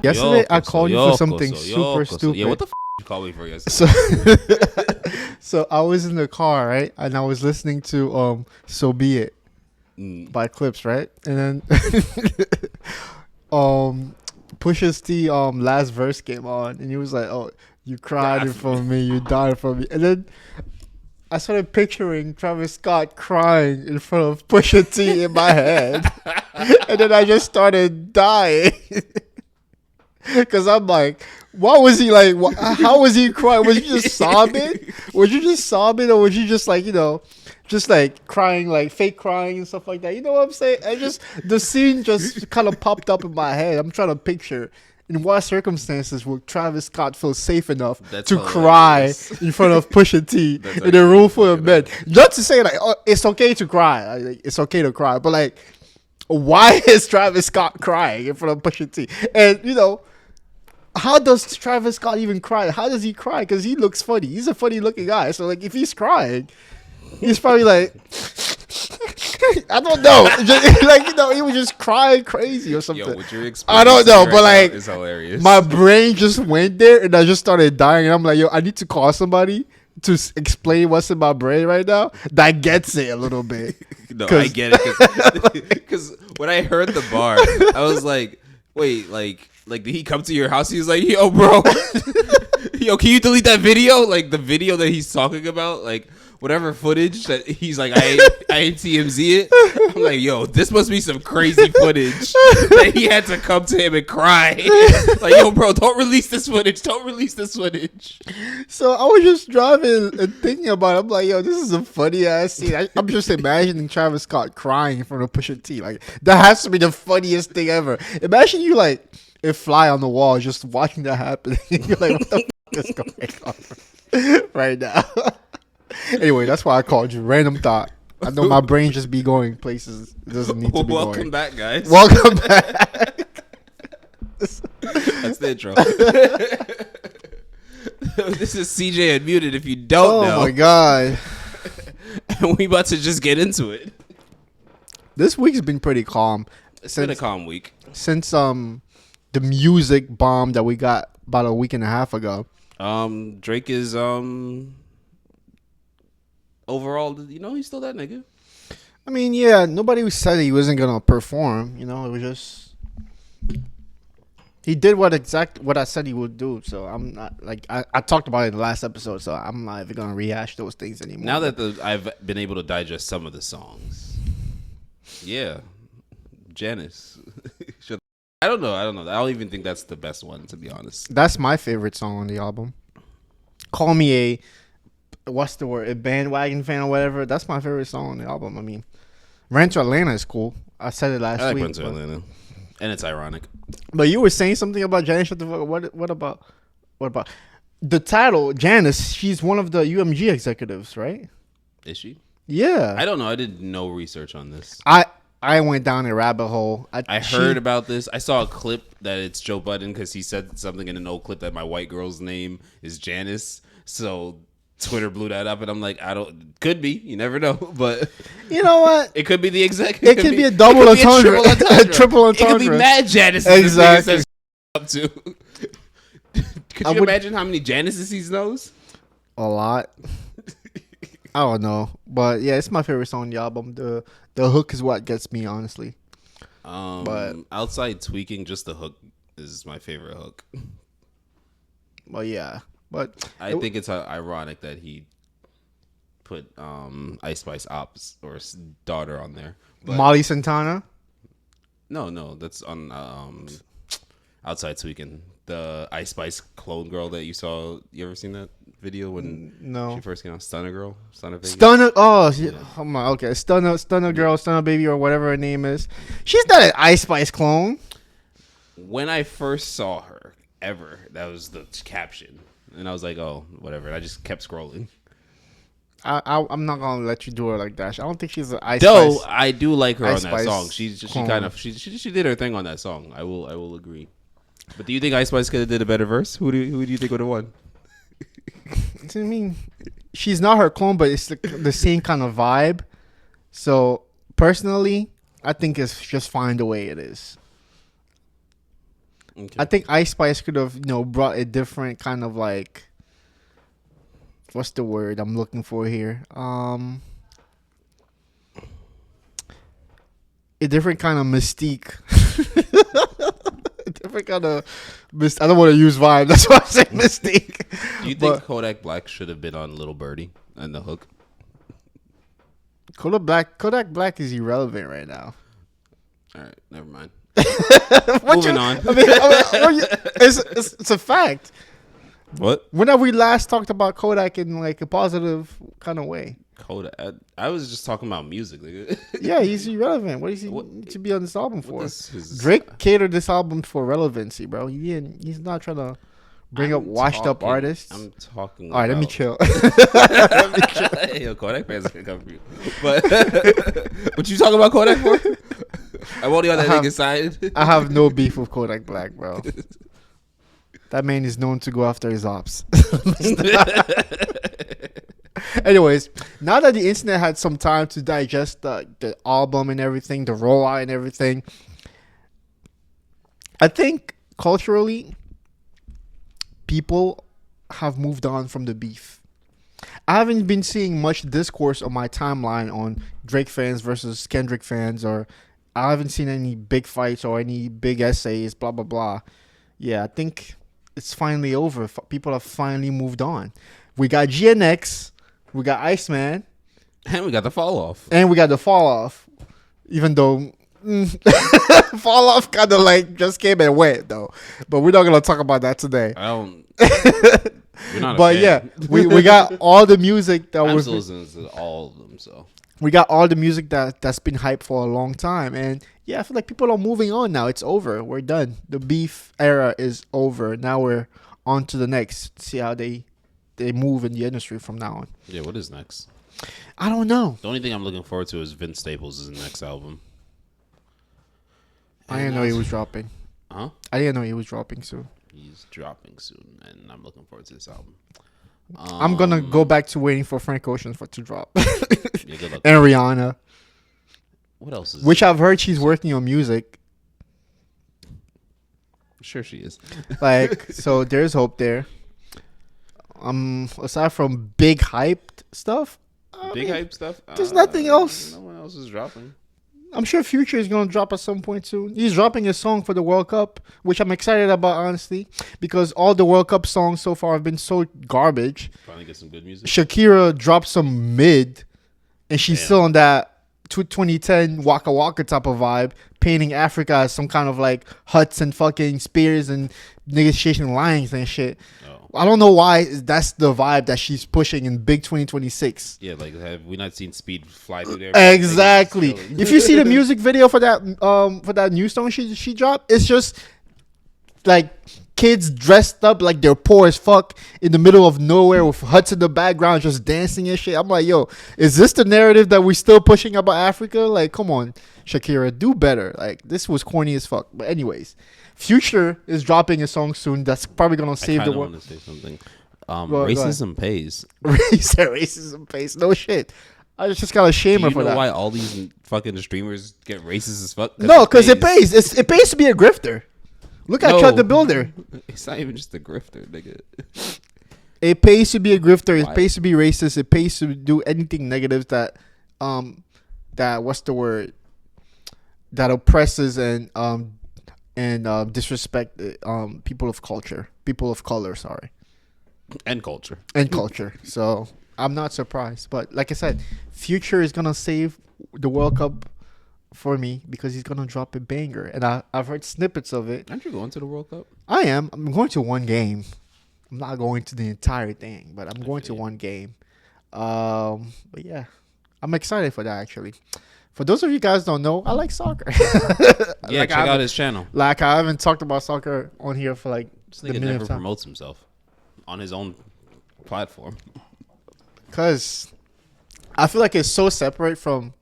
Yesterday I called you for something super stupid. Yeah, what the you call me for So, yesterday? so I was in the car, right, and I was listening to "So Be It" by Clips, right, and then Pusha T last verse came on, and he was like, "Oh, you cried in front of me, you died for me," and then I started picturing Travis Scott crying in front of Pusha T in my head, and then I just started dying. Cause I'm like, what was he like? How was he crying? Was you just sobbing? Was you just sobbing, or was you just like, just like crying, like fake crying and stuff like that? You know what I'm saying? I just the scene just kind of popped up in my head. I'm trying to picture in what circumstances would Travis Scott feel safe enough to cry in front of Pusha T in a room full of men? Just to say like, oh, it's okay to cry. Like, it's okay to cry, but like, why is Travis Scott crying in front of Pusha T? And how does Travis Scott even cry? How does he cry? Because he looks funny. He's a funny looking guy. So like, if he's crying, he's probably like, I don't know, he was just crying crazy or something. Yo, what you're I don't know, but like, it's hilarious. My brain just went there and I just started dying. And I'm like, yo, I need to call somebody to explain what's in my brain right now that gets it a little bit. No, I get it because when I heard the bar, I was like, wait, like did he come to your house? He was like, yo, bro, yo, can you delete that video? Like the video that he's talking about, like whatever footage that he's like, I ain't TMZ it. I'm like, yo, this must be some crazy footage that he had to come to him and cry. Like, yo, bro, don't release this footage. Don't release this footage. So I was just driving and thinking about it. I'm like, yo, this is a funny ass scene. I'm just imagining Travis Scott crying in front of Pusha T. Like, that has to be the funniest thing ever. Imagine you like a fly on the wall just watching that happen. You're like, what the is going on right now? Anyway, that's why I called you. Random thought. I know my brain just be going places it doesn't need to be Welcome going. back, guys. Welcome back. That's the intro. This is CJ Unmuted if you don't know. Oh my god. And we about to just get into it. This week's been pretty calm. It's been a calm week. Since the music bomb that we got about a week and a half ago. Drake is overall, he's still that nigga. I mean, yeah, nobody said he wasn't gonna perform. It was just he did what I said he would do. So I'm not like I talked about it in the last episode. So I'm not even gonna rehash those things anymore. Now that I've been able to digest some of the songs, yeah, Janice. I don't know. I don't even think that's the best one, to be honest. That's my favorite song on the album. Call me what's the word? A bandwagon fan or whatever. That's my favorite song on the album. I mean, Rent to Atlanta is cool. I said it last week. I like Rent to Atlanta, and it's ironic. But you were saying something about Janice. What about the title? Janice. She's one of the UMG executives, right? Is she? Yeah. I don't know. I did no research on this. I went down a rabbit hole. I heard about this. I saw a clip that it's Joe Budden because he said something in an old clip that my white girl's name is Janice. So Twitter blew that up, and I'm like, could be. You never know. But you know what? It could be the exact. It could be a double entendre. A triple entendre. It could be mad Janice. Exactly. Up to. Could you imagine how many Janices he knows? A lot. I don't know, but yeah, it's my favorite song on the album. The hook is what gets me, honestly. But outside tweaking, just the hook is my favorite hook. Well, yeah, but I think it's ironic that he put Ice Spice Ops or daughter on there. But Molly Santana. No, that's on outside tweaking. The Ice Spice clone girl that you saw. You ever seen that video when she first came out? Stunner girl, Stunner baby. Stunner. Oh, yeah. Oh my. Okay, Stunner girl, Stunner baby, or whatever her name is. She's not an Ice Spice clone. When I first saw her, ever, that was the caption, and I was like, oh, whatever. And I just kept scrolling. I'm not gonna let you do her like that. I don't think she's an Ice Spice. Spice. I do like her Ice on that Spice song. She did her thing on that song. I will agree. But do you think Ice Spice could have did a better verse? Who do you think would have won? I mean, she's not her clone, but it's the same kind of vibe. So personally, I think it's just fine the way it is. Okay. I think Ice Spice could have, brought a different kind of like, what's the word I'm looking for here? A different kind of mystique. A different kind of I don't want to use vibe. That's why I'm saying mystique. Do you think Kodak Black should have been on Little Birdie and the hook? Kodak Black is irrelevant right now. All right, never mind. Moving on. It's a fact. What? When have we last talked about Kodak in like a positive kind of way? Kodak. I was just talking about music. Like, Yeah, he's irrelevant. What does he need to be on this album for? His, Drake catered this album for relevancy, bro. He's not trying to bring up washed up artists. I'm talking. All right, let me chill. Hey, yo, Kodak fans can come for you. But what you talking about Kodak for? I'm only on that nigga side. I have no beef with Kodak Black, bro. That man is known to go after his ops. Anyways, now that the internet had some time to digest the album and everything, the rollout and everything, I think culturally, people have moved on from the beef. I haven't been seeing much discourse on my timeline on Drake fans versus Kendrick fans, or I haven't seen any big fights or any big essays, blah, blah, blah. Yeah, I think it's finally over. People have finally moved on. We got GNX, we got Iceman, and we got the fall off. Even though fall off kind of like just came and went though. But we're not gonna talk about that today. I don't. You're not. But yeah, we got all the music that I'm still listening to all of them. So we got all the music that's been hyped for a long time, and yeah, I feel like people are moving on now. It's over. We're done. The beef era is over. Now we're on to the next. See how they move in the industry from now on. Yeah, what is next? I don't know. The only thing I'm looking forward to is Vince Staples' next album. I didn't know he was dropping. Huh? I didn't know he was dropping soon. He's dropping soon, and I'm looking forward to this album. I'm gonna go back to waiting for Frank Ocean to drop. Yeah, good luck. And Rihanna. What else is Which I've heard she's working on music. Sure she is. Like, so there's hope there. Aside from big hyped stuff, Hype stuff. There's nothing else. No one else is dropping. I'm sure Future is gonna drop at some point soon. He's dropping a song for the World Cup, which I'm excited about, honestly, because all the World Cup songs so far have been so garbage. Finally get some good music. Shakira dropped some mid, and she's still on that 2010 Waka Waka type of vibe, painting Africa as some kind of like huts and fucking spears and niggas chasing lions and shit. Oh. I don't know why that's the vibe that she's pushing in big 2026. Yeah, like have we not seen Speed fly through there? Exactly. If you see the music video for that new song she dropped, it's just like kids dressed up like they're poor as fuck in the middle of nowhere with huts in the background just dancing and shit. I'm like, yo, is this the narrative that we still pushing about Africa? Like, come on, Shakira, do better. Like, this was corny as fuck. But anyways, Future is dropping a song soon that's probably gonna save the world. I want to say something. Racism pays. Racism pays. No shit. I just got to shame her for that. Do you know why all these fucking streamers get racist as fuck? No, because it pays. It pays to be a grifter. Look at Chuck the Builder. It's not even just a grifter, nigga. It pays to be a grifter. Why? It pays to be racist. It pays to do anything negative that what's the word? That oppresses and disrespect people of color. Sorry. And culture. So I'm not surprised. But like I said, Future is gonna save the World Cup for me because he's gonna drop a banger, and I've heard snippets of it. Aren't you going to the World Cup? I am. I'm going to one game. I'm not going to the entire thing, but I'm going to one game. But yeah, I'm excited for that actually. For those of you guys don't know, I like soccer. Yeah, check out his channel. Like I haven't talked about soccer on here for like This nigga never promotes himself on his own platform. Cause I feel like it's so separate from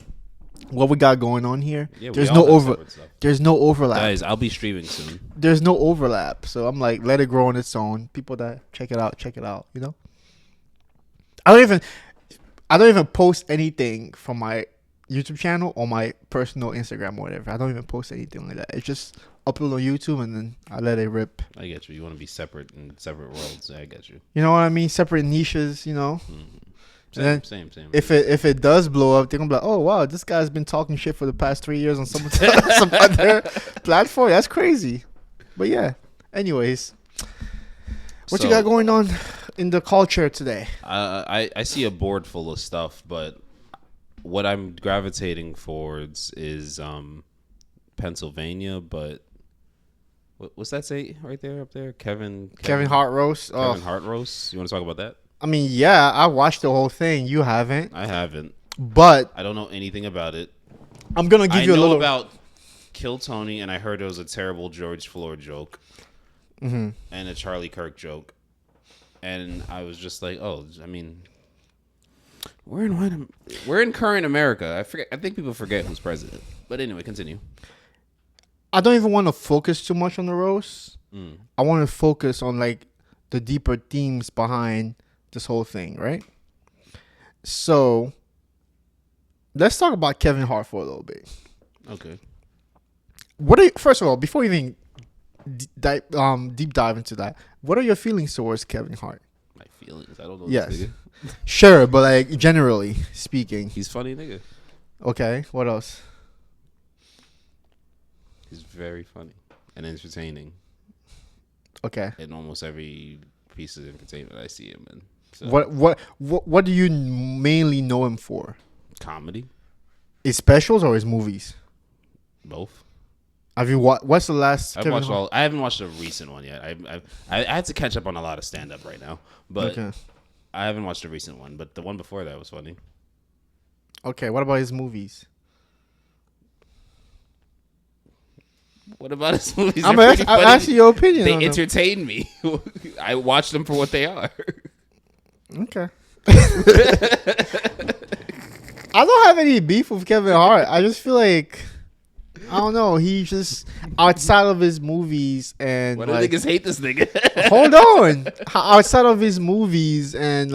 what we got going on here. Yeah, There's no overlap. Guys, I'll be streaming soon. There's no overlap. So I'm like, let it grow on its own. People that check it out, you know? I don't even post anything from my YouTube channel or my personal Instagram or whatever. I don't even post anything like that. It's just upload on YouTube, and then I let it rip. I get you. You want to be separate in separate worlds. I get you. You know what I mean? Separate niches, you know. Same. If it does blow up, they're gonna be like, oh wow, this guy's been talking shit for the past 3 years on some other platform. That's crazy. But yeah. Anyways, what you got going on in the culture today? I see a board full of stuff, but what I'm gravitating towards is Pennsylvania. But what's that say right there up there? Kevin Hart roast. Kevin Hart roast. You want to talk about that? I mean, yeah, I watched the whole thing. You haven't. I haven't. But I don't know anything about it. I'm gonna give you a little about Kill Tony, and I heard it was a terrible George Floyd joke and a Charlie Kirk joke, and I was just like, oh, I mean, we're in current America. I think people forget who's president. But anyway, continue. I don't even want to focus too much on the roast. I want to focus on like the deeper themes behind this whole thing, right? So let's talk about Kevin Hart for a little bit. Okay. First of all, before we even deep dive into that, what are your feelings towards Kevin Hart? My feelings? I don't know. Yes. This nigga. Sure, but like generally speaking. He's funny, nigga. Okay, what else? He's very funny and entertaining. Okay. In almost every piece of entertainment I see him in. So. What do you mainly know him for? Comedy. His specials or his movies? Both. Have you what's the last? I haven't watched a recent one yet. I had to catch up on a lot of stand up right now, but I haven't watched a recent one. But the one before that was funny. Okay, what about his movies? What about his movies? I'm asking your opinion. They entertain me. I watch them for what they are. Okay. I don't have any beef with Kevin Hart. I just feel like I don't know. He's just outside of his movies and. Why do niggas hate this nigga? Hold on. Outside of his movies and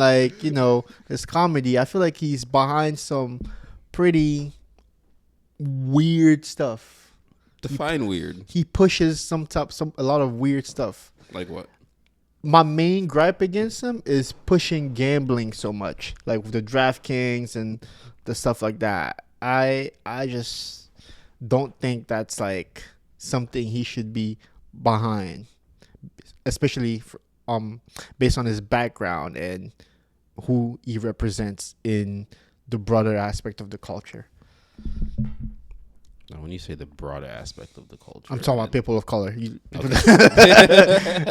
his comedy, I feel like he's behind some pretty weird stuff. Define weird. He pushes a lot of weird stuff. Like what? My main gripe against him is pushing gambling so much, like with the DraftKings and the stuff like that. I just don't think that's like something he should be behind, especially based on his background and who he represents in the broader aspect of the culture. Now, when you say the broader aspect of the culture, I'm talking about people of color. Okay.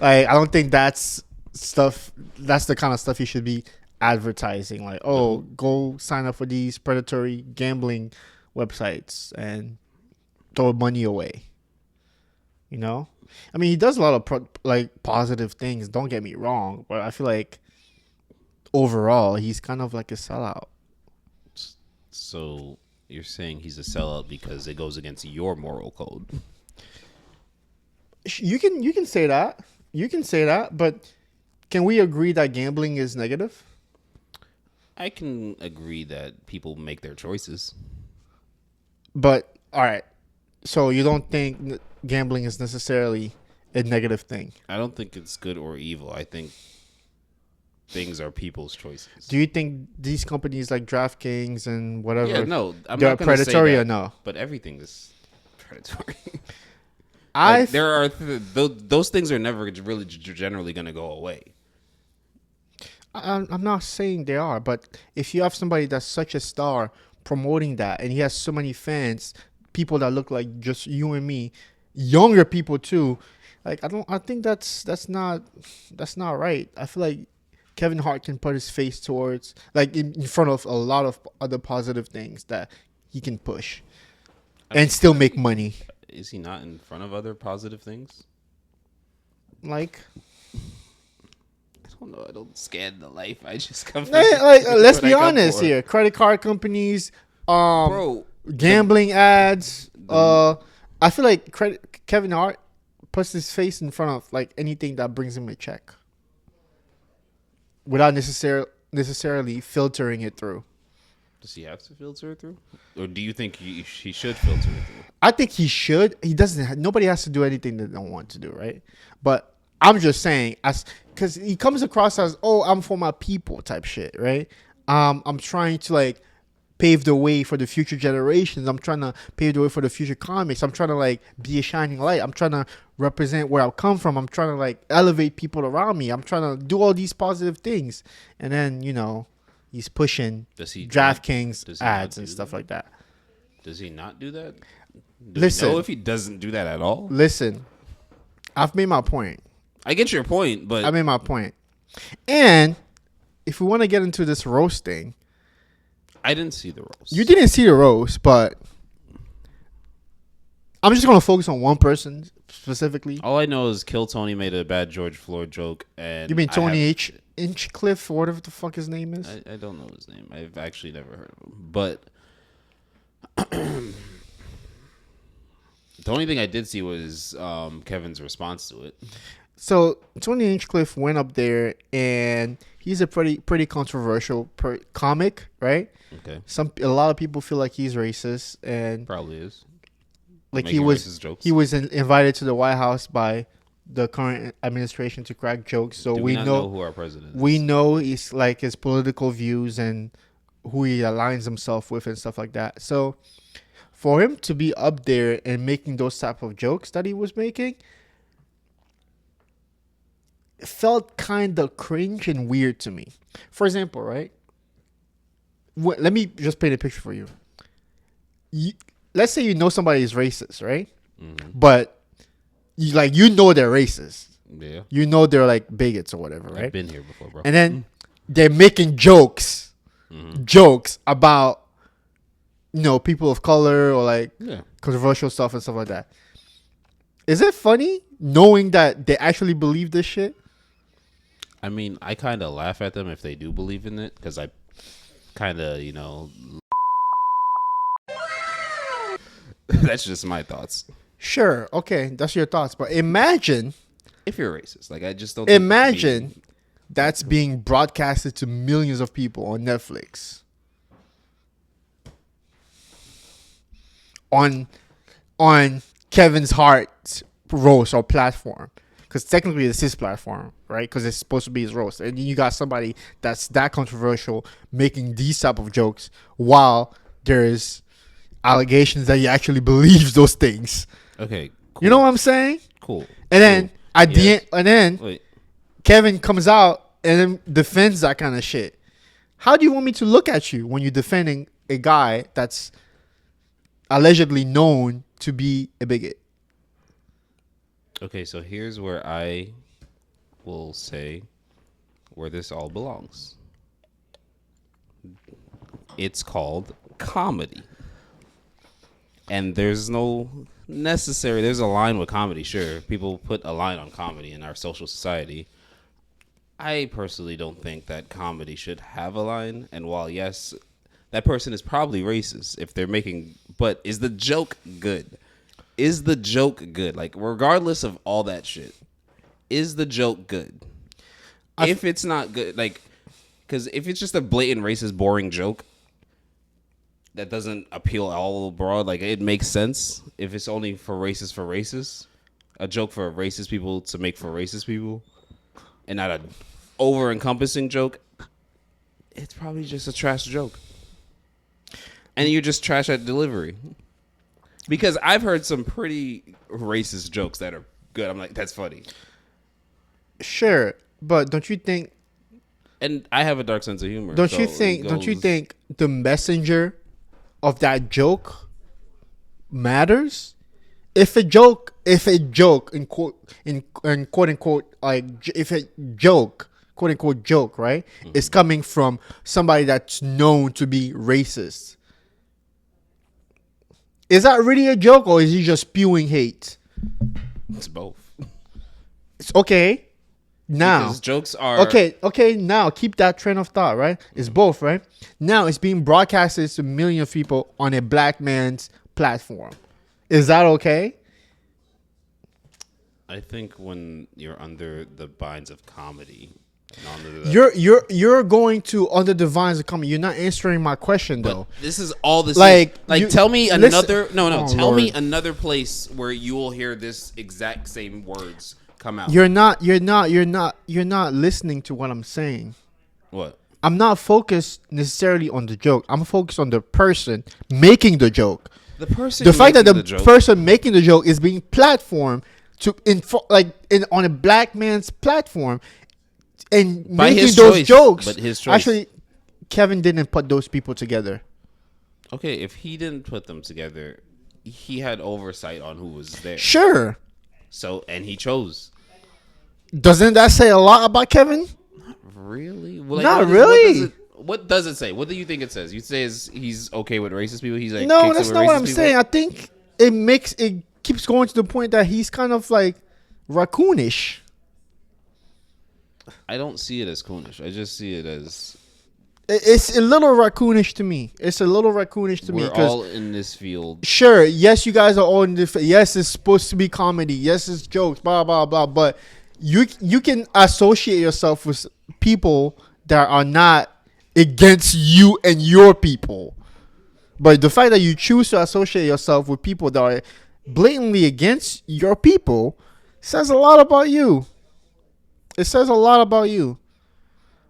Like, I don't think that's the kind of stuff he should be advertising. Like, oh, go sign up for these predatory gambling websites and throw money away. You know? I mean, he does a lot of positive things. Don't get me wrong, but I feel like overall he's kind of like a sellout. So you're saying he's a sellout because it goes against your moral code? You can say that. You can say that, but can we agree that gambling is negative? I can agree that people make their choices. But all right. So you don't think gambling is necessarily a negative thing? I don't think it's good or evil. I think things are people's choices. Do you think these companies like DraftKings and whatever? Yeah, no, they're predatory or no? But everything is predatory. Those things are never really generally going to go away. I'm not saying they are, but if you have somebody that's such a star promoting that, and he has so many fans, people that look like just you and me, younger people too, like I think that's not right. I feel like Kevin Hart can put his face towards in front of a lot of other positive things that he can push and still make money. Is he not in front of other positive things? Like, I don't know. I don't scan the life. I just come. Let's be honest here. Credit card companies, gambling ads. I feel like Kevin Hart puts his face in front of like anything that brings him a check, without necessarily filtering it through. Does he have to filter it through, or do you think he should filter it through? I think he should. He doesn't. Nobody has to do anything they don't want to do, right? But I'm just saying, as because he comes across as, oh, I'm for my people type shit, right? I'm trying to like pave the way for the future generations. I'm trying to pave the way for the future comics. I'm trying to like be a shining light. I'm trying to represent where I come from. I'm trying to like elevate people around me. I'm trying to do all these positive things, and then he's pushing DraftKings ads and stuff like that. Does he not do that? Do Listen, we know if he doesn't do that at all? Listen, I've made my point. I get your point, but I made my point. And if we want to get into this roast thing, I didn't see the roast. You didn't see the roast, but I'm just gonna focus on one person specifically. All I know is Kill Tony made a bad George Floyd joke, and you mean Tony Hinchcliffe or whatever the fuck his name is? I don't know his name. I've actually never heard of him. But the only thing I did see was Kevin's response to it. So Tony Hinchcliffe went up there, and he's a pretty controversial comic, right? Okay. A lot of people feel like he's racist, and probably is. Like he was invited to the White House by the current administration to crack jokes. So we know who our president is. We know he's like his political views and who he aligns himself with and stuff like that. So for him to be up there and making those type of jokes that he was making, it felt kind of cringe and weird to me. For example, right? Let me just paint a picture for you. Let's say you know somebody is racist, right? Mm-hmm. But you know they're racist. Yeah. You know they're like bigots or whatever, right? I've been here before, bro. And then they're making jokes about people of color or like controversial stuff and stuff like that. Is it funny knowing that they actually believe this shit? I mean, I kind of laugh at them if they do believe in it, because I kind of, that's just my thoughts. Sure, okay, that's your thoughts. But imagine if you're racist. Like, I just don't imagine that's being broadcasted to millions of people on Netflix. On Kevin's Heart roast or platform. Because technically it's his platform, right? Because it's supposed to be his roast. And you got somebody that's that controversial making these type of jokes while there's allegations that he actually believes those things. Okay, cool. You know what I'm saying? Cool. And then Kevin comes out and then defends that kind of shit. How do you want me to look at you when you're defending a guy that's allegedly known to be a bigot? Okay, so here's where I will say where this all belongs. It's called comedy. And there's no there's a line with comedy, sure. People put a line on comedy in our social society. I personally don't think that comedy should have a line. And while, yes, that person is probably racist if they're but is the joke good? Is the joke good? Like, regardless of all that shit, is the joke good? If it's not good, like, because if it's just a blatant racist, boring joke that doesn't appeal all broad, like, it makes sense if it's only for racists, a joke for racist people to make for racist people, and not a over-encompassing joke, it's probably just a trash joke. And you're just trash at delivery. Because I've heard some pretty racist jokes that are good. I'm like, that's funny. Sure, but don't you think? And I have a dark sense of humor. Don't you think the messenger of that joke matters? If a joke in quote unquote, like, if a joke, quote unquote joke, right, is coming from somebody that's known to be racist, is that really a joke, or is he just spewing hate? It's both. It's okay. Now, because jokes are okay. Now, keep that train of thought. Right, it's both. Right now, it's being broadcasted to millions of people on a black man's platform. Is that okay? I think when you're under the binds of comedy, No, I'm gonna do that. You're going to under the vines of coming. You're not answering my question though. But this is all this Like, is. Like, you- tell me listen- another. No, Oh, tell me Lord. another place where you will hear this exact same words come out. You're not listening to what I'm saying. What? I'm not focused necessarily on the joke. I'm focused on the person making the joke. The person. The fact that making the joke, person making the joke is being platformed to on a black man's platform and By making his those choice, jokes. but his choice. Actually, Kevin didn't put those people together. Okay, if he didn't put them together, he had oversight on who was there. Sure. So, and he chose. Doesn't that say a lot about Kevin? Really? Well, Not what really. What does it say? What do you think it says? You say he's okay with racist people. He's like, No, kicks it that's with not what racist I'm people? saying. I think it keeps going to the point that he's kind of like raccoonish. I don't see it as coonish. I just see it as It's a little raccoonish to me. It's a little raccoonish to me we're because all in this field. sure, yes, you guys are all in the. Yes, it's supposed to be comedy. Yes, it's jokes. Blah blah blah. But you can associate yourself with people that are not against you and your people. But the fact that you choose to associate yourself with people that are blatantly against your people says a lot about you. It says a lot about you.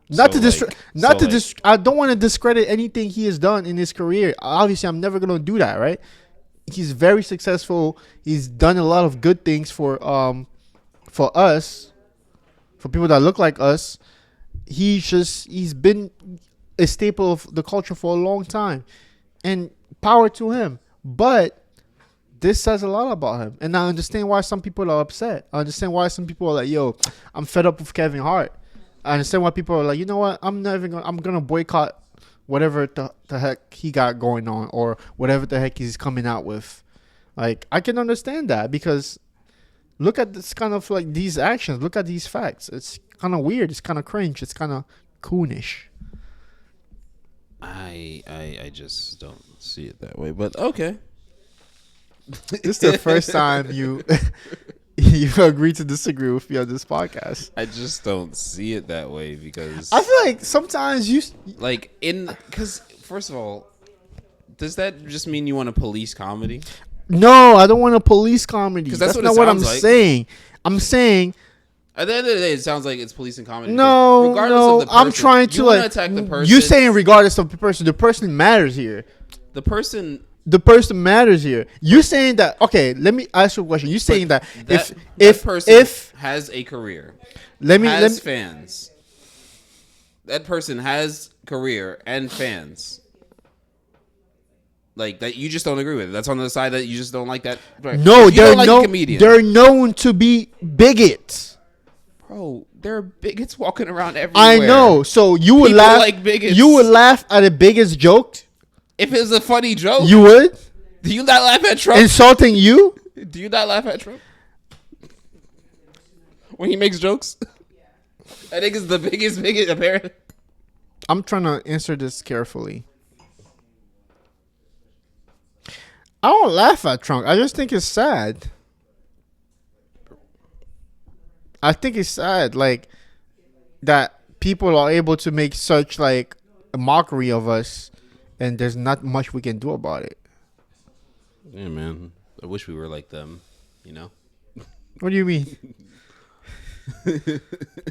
Not So, to dis- like- not so, to like- dis- I don't want to discredit anything he has done in his career. Obviously, I'm never gonna do that, right? He's very successful. He's done a lot of good things for us, for people that look like us. He's been a staple of the culture for a long time, and power to him. But this says a lot about him, and I understand why some people are upset. I understand why some people are like, "Yo, I'm fed up with Kevin Hart." I understand why people are like, "You know what? I'm gonna boycott whatever the heck he got going on, or whatever the heck he's coming out with." Like, I can understand that because look at this kind of like these actions. Look at these facts. It's kind of weird. It's kind of cringe. It's kind of coonish. I just don't see it that way. But okay. This is the first time you agreed to disagree with me on this podcast. I just don't see it that way because I feel like sometimes because first of all, does that just mean you want to police comedy? No, I don't want a police comedy. 'Cause That's that's not what what it I'm sounds like. saying. I'm saying At the end of the day, it sounds like it's policing comedy. no, because no. of the I'm person, trying to you wanna like attack the person. you saying regardless of the person matters here. the person. The person matters here. You saying that? Okay, let me ask you a question. You saying that, That if person has a career, let me fans. That person has career and fans. Like that, you just don't agree with it. That's on the side that you just don't like that. Right. no, You they're don't like a comedian. they're known to be bigots. Bro, there are bigots walking around everywhere. I know. So you would People laugh. like bigots. You would laugh at a biggest joke. If it's a funny joke, You would do you not laugh at Trump? insulting you. Do you not laugh at Trump when he makes jokes? I think it's the biggest bigot apparently. I'm trying to answer this carefully. I don't laugh at Trump. I just think it's sad. I think it's sad, like that people are able to make such like a mockery of us, and there's not much we can do about it. Yeah, man. I wish we were like them. You know. What do you mean?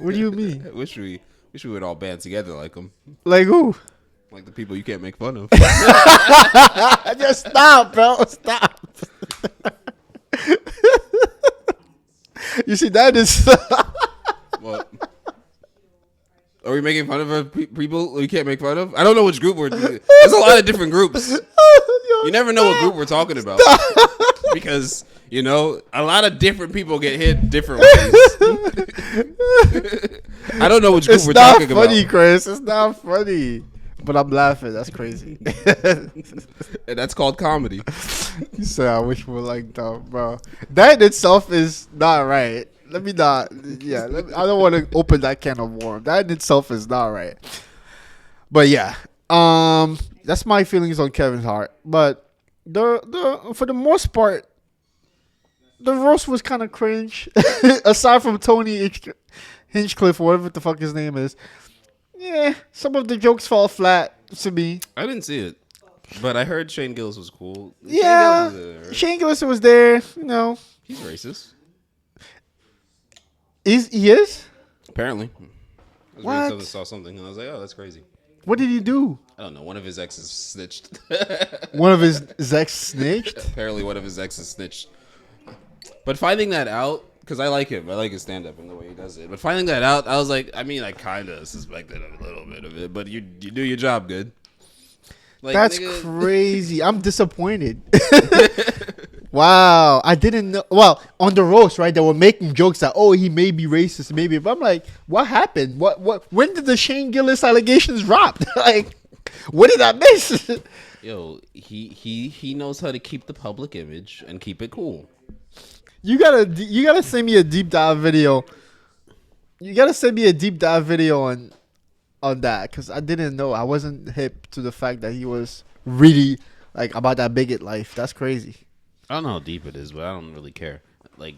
What do you mean? I wish we would all band together like them, Like who? like the people you can't make fun of. Just stop, bro. Stop. You see, that is. What? Are we making fun of people we can't make fun of? I don't know which group we're. There's a lot of different groups. You never know what group we're talking about because you know a lot of different people get hit different ways. I don't know which group It's we're not talking funny, about. Chris. It's not funny. But I'm laughing. That's crazy. And that's called comedy. You say I wish we were like that, bro. That in itself is not right. Let me not. Yeah, I don't want to open that can of worms. That in itself is not right. But yeah, that's my feelings on Kevin Hart. But the for the most part, the roast was kind of cringe. Aside from Tony, Hinchcliffe, or whatever the fuck his name is. Yeah, some of the jokes fall flat to me. I didn't see it, but I heard Shane Gillis was cool. Yeah, Shane Gillis was there. You know, he's racist. He is? Apparently. I was What? reading something, saw something, and I was like, oh, that's crazy. What did he do? I don't know. One of his exes snitched. One of his ex snitched? Apparently, one of his exes snitched. But finding that out, because I like him. I like his stand-up and the way he does it. But finding that out, I was like, I mean, I kind of suspected a little bit of it. But you do your job good. Like, That's nigga. crazy. I'm disappointed. Wow. I didn't know. Well, on the roast, right, they were making jokes that, oh, he may be racist, maybe. But I'm like, what happened? When did the Shane Gillis allegations drop? Like, what did I miss? Yo, he knows how to keep the public image and keep it cool. You gotta send me a deep dive video. You gotta send me a deep dive video on that, because I didn't know. I wasn't hip to the fact that he was really like about that bigot life. That's crazy. I don't know how deep it is, but I don't really care. Like,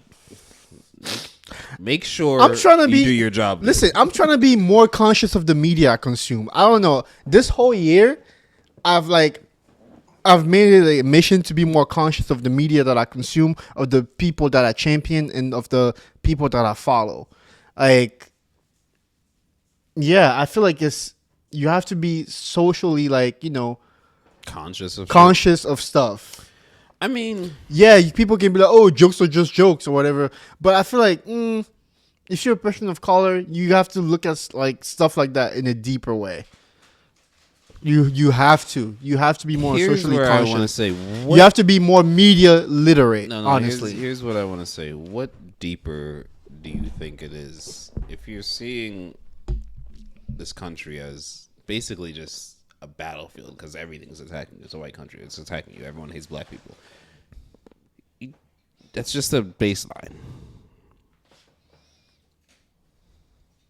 make sure I'm trying to you be, do your job. Listen, I'm trying to be more conscious of the media I consume. I don't know. This whole year, I've made it a mission to be more conscious of the media that I consume, of the people that I champion, and of the people that I follow. Like, yeah, I feel like you have to be socially, like, you know, conscious of stuff. I mean, yeah, people can be like, oh, jokes are just jokes or whatever. But I feel like if you're a person of color, you have to look at like stuff like that in a deeper way. You have to be more here's socially where conscious. I want to say, you have to be more media literate. No, honestly, here's what I want to say. What deeper do you think it is if you're seeing this country as basically just a battlefield because everything's attacking you? It's a white country. It's attacking you. Everyone hates black people. That's just a baseline.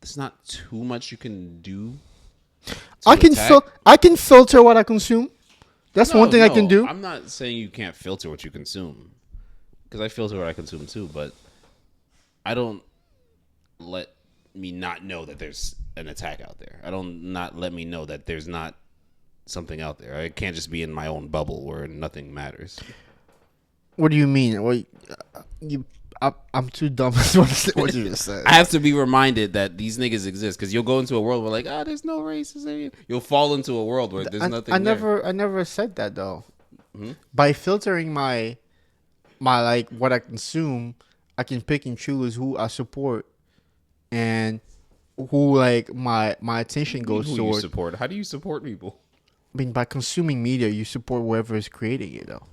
There's not too much you can do. I can filter what I consume. That's one thing I can do. I'm not saying you can't filter what you consume, because I filter what I consume too. But I don't let me not know that there's an attack out there. I don't not let me know that there's not something out there. I can't just be in my own bubble where nothing matters. What do you mean? Well, I'm too dumb to understand what you just said. I have to be reminded that these niggas exist, because you'll go into a world where like, there's no racism. You'll fall into a world where there's nothing. I never said that though. Mm-hmm. By filtering my like what I consume, I can pick and choose who I support and who like my attention goes who toward. You support? How do you support people? I mean, by consuming media, you support whoever is creating it, though.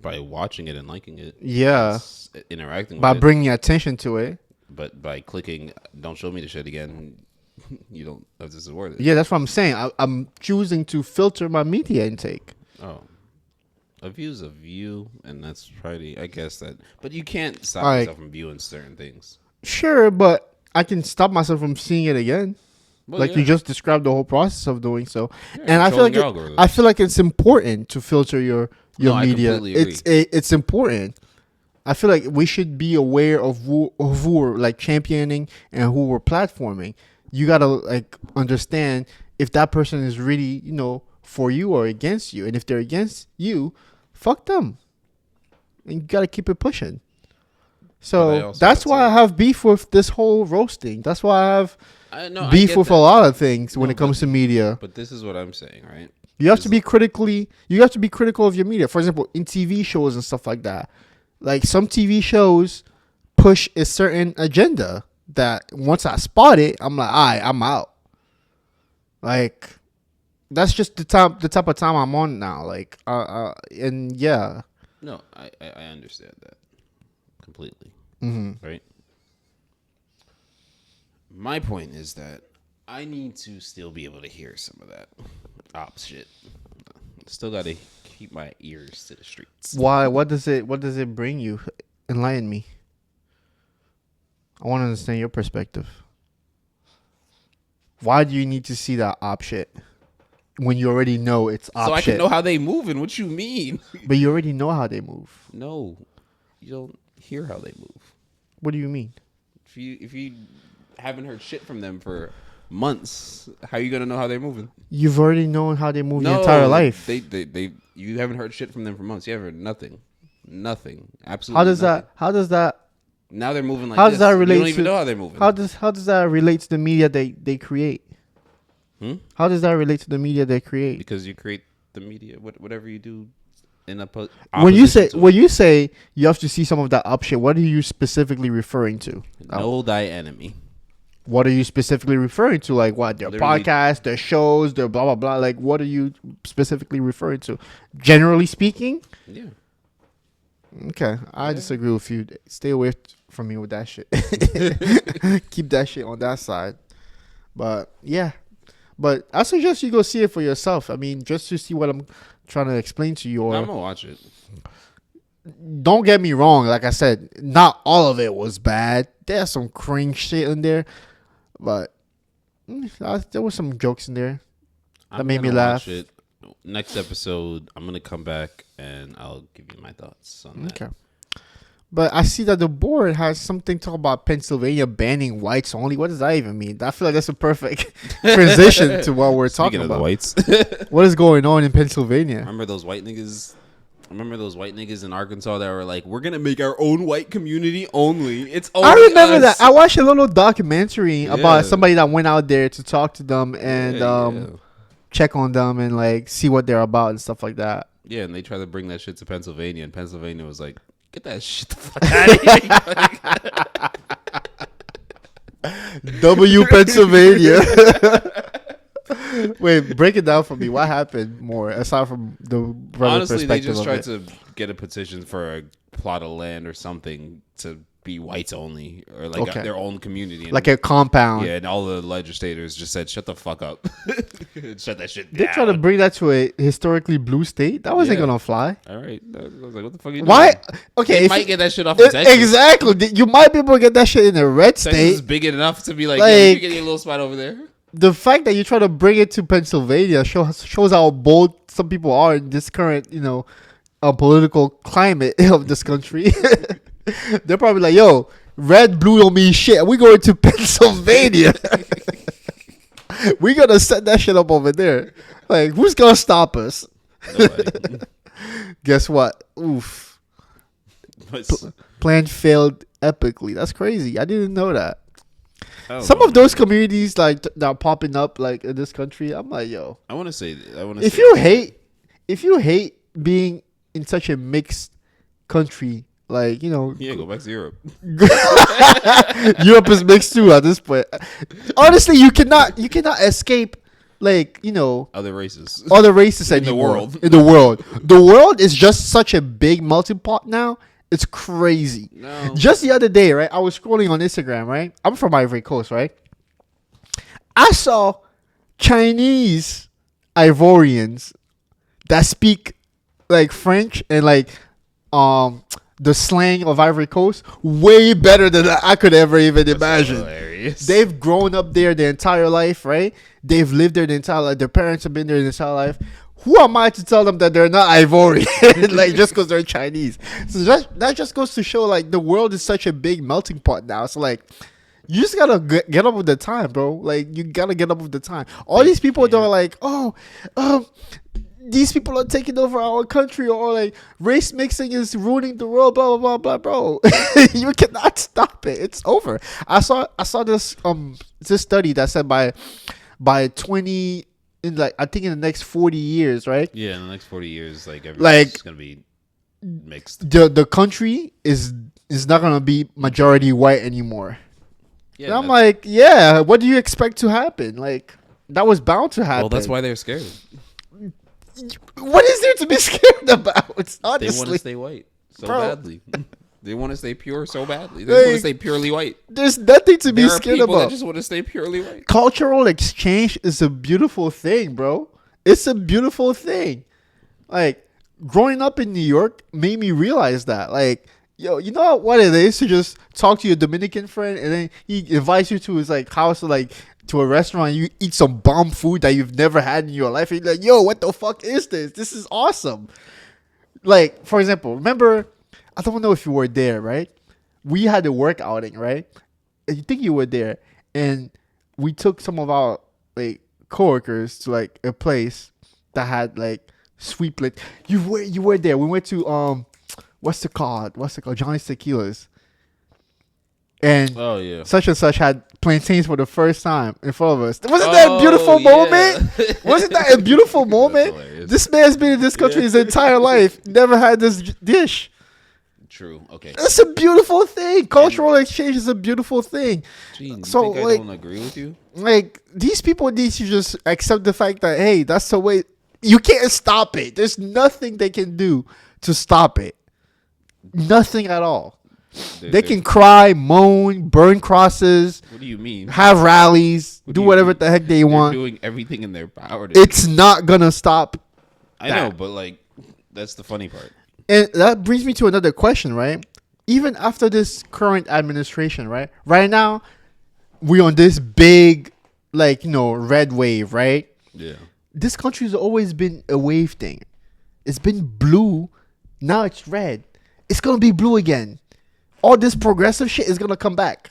By watching it and liking it. Yeah. Interacting with by it. bringing attention to it. But by clicking, don't show me the shit again, you don't have to support it. Yeah, that's what I'm saying. I'm choosing to filter my media intake. Oh. A view's a view, and that's probably, I guess that. But you can't stop yourself from viewing certain things. Sure, but I can stop myself from seeing it again. Well, you just described the whole process of doing so. Yeah, and I feel like it's important to filter your media. It's important. I feel like we should be aware of who we're like championing and who we're platforming. You gotta like understand if that person is really, you know, for you or against you. And if they're against you, fuck them. And you gotta keep it pushing. So that's why I have beef with this whole roasting. That's why I have beef with a lot of things when it comes to media. But this is what I'm saying, right? You have to be critical of your media. For example, in TV shows and stuff like that. Like some TV shows push a certain agenda that once I spot it, I'm like, all right, I'm out. Like that's just the type of time I'm on now. Like and yeah. No, I understand that completely. Mm-hmm. Right? My point is that I need to still be able to hear some of that ops shit. Still got to keep my ears to the streets. Why? What does it bring you? Enlighten me. I want to understand your perspective. Why do you need to see that op shit when you already know it's op shit? So I can know how they move and what you mean. But you already know how they move. No, you don't hear how they move. What do you mean? If you haven't heard shit from them for months. How you gonna know how they're moving? You've already known how they move your entire life. They you haven't heard shit from them for months. You haven't heard nothing. Absolutely. How does that Now they're moving like how does this. that relate You don't even to know how they're moving. how does that relate to the media they create? How does that relate to the media they create? Because you create the media, whatever you do in When you say you have to see some of that up shit, what are you specifically referring to? know thy enemy. What are you specifically referring to? Like what? Their Literally- podcasts, their shows, their blah blah blah. Like what are you specifically referring to? Generally speaking? Yeah. Okay, I disagree with you. Stay away from me with that shit. Keep that shit on that side. But yeah, but I suggest you go see it for yourself. I mean, just to see what I'm trying to explain to you. Or I'm gonna watch it. don't get me wrong. Like I said, not all of it was bad. There's some cringe shit in there, but there was some jokes in there that made me laugh. Watch it. Next episode, I'm gonna come back and I'll give you my thoughts on that. Okay. But I see that the board has something talk about Pennsylvania banning whites only. What does that even mean? I feel like that's a perfect transition to what we're Speaking talking of about. the whites, What is going on in Pennsylvania? remember those white niggas in Arkansas that were like, "We're gonna make our own white community only." It's only I remember us. that. I watched a little documentary Yeah. about somebody that went out there to talk to them and check on them and like see what they're about and stuff like that. Yeah, and they tried to bring that shit to Pennsylvania, and Pennsylvania was like, "Get that shit the fuck out of here!" W Pennsylvania. Wait, break it down for me. What happened more aside from the brother Honestly, they perspective just of tried it? to get a petition for a plot of land or something to be whites only, or like Okay. their own community. And, Like a compound. yeah, and all the legislators just said, "Shut the fuck up, shut that shit They down." try to bring that to a historically blue state. That wasn't Yeah. gonna fly. All right, I was like, "What the fuck are you Why? doing?" Okay, They if might get that shit off of Texas. exactly. You might be able to get that shit in a red Texas is state. big enough to be like, Like- "Yeah, you can get a little spot over there." The fact that you try to bring it to Pennsylvania shows how bold some people are in this current, political climate of this country. They're probably like, "Yo, red, blue don't mean shit. We going to Pennsylvania. We gonna set that shit up over there. Like, who's gonna stop us?" Nobody. Guess what? Oof. But Plan failed epically. That's crazy. I didn't know that. I don't Some know, of those man. communities like that are popping up like in this country, I'm like, yo. I want to say, If you hate being in such a mixed country, like, yeah, go back to Europe. Europe is mixed too at this point. Honestly, you cannot escape like, Other races. other races In the anymore. world. In the world. The world is just such a big melting pot now. It's crazy. No. Just the other day, right? I was scrolling on Instagram, right? I'm from Ivory Coast, right? I saw Chinese Ivorians that speak like French and like the slang of Ivory Coast way better than I could ever even imagine. Hilarious. They've grown up there their entire life, right? They've lived there the entire life. Their parents have been there their entire life. Who am I to tell them that they're not Ivorian, like just because they're Chinese? So that just goes to show like the world is such a big melting pot now. So like, you just gotta get up with the time, bro. Like you gotta get up with the time. All these people that are like, these people are taking over our country, or like race mixing is ruining the world, blah blah blah blah, bro. You cannot stop it. It's over. I saw this study that said by 20 in like I think in the next 40 years, right? Yeah, in the next 40 years, like everything's gonna be mixed. The country is not gonna be majority white anymore. Yeah, And I'm like, yeah, what do you expect to happen? Like that was bound to happen. well, that's why they're scared. What is there to be scared about? They want to Honestly, stay white so Bro. badly. They want to stay pure so badly. They want Like, to stay purely white. there's nothing to be There are scared people that about. just want to stay purely white. Cultural exchange is a beautiful thing, bro. It's a beautiful thing. Like growing up in New York made me realize that. Like, yo, you know what it is to just talk to your Dominican friend and then he invites you to his like house or like to a restaurant and you eat some bomb food that you've never had in your life. And you're like, yo, what the fuck is this? This is awesome. Like, for example, remember, I don't know if you were there, right? We had a work outing, right? I think you were there. and we took some of our like coworkers to like a place that had like sweet like you were there. We went to what's it called? Johnny's Tequilas. And Oh yeah. such and such had plantains for the first time in front of us. Wasn't that a beautiful moment? Wasn't that a beautiful moment? This man's been in this country his entire life, never had this dish. True. Okay. It's a beautiful thing. Cultural exchange is a beautiful thing. Gene, So, you think like- I don't agree with you? Like, these people need to just accept the fact that, hey, that's the way. You can't stop it. There's nothing they can do to stop it. Nothing at all. They can cry, moan, burn crosses, What do you mean? have rallies, What do do you whatever mean? the heck they They're want. doing everything in their power. To It's not gonna stop. I know, but like, that's the funny part. And that brings me to another question, right? Even after this current administration, right? Right now, we're on this big, like, red wave, right? Yeah. This country's always been a wave thing. It's been blue. Now it's red. It's going to be blue again. All this progressive shit is going to come back.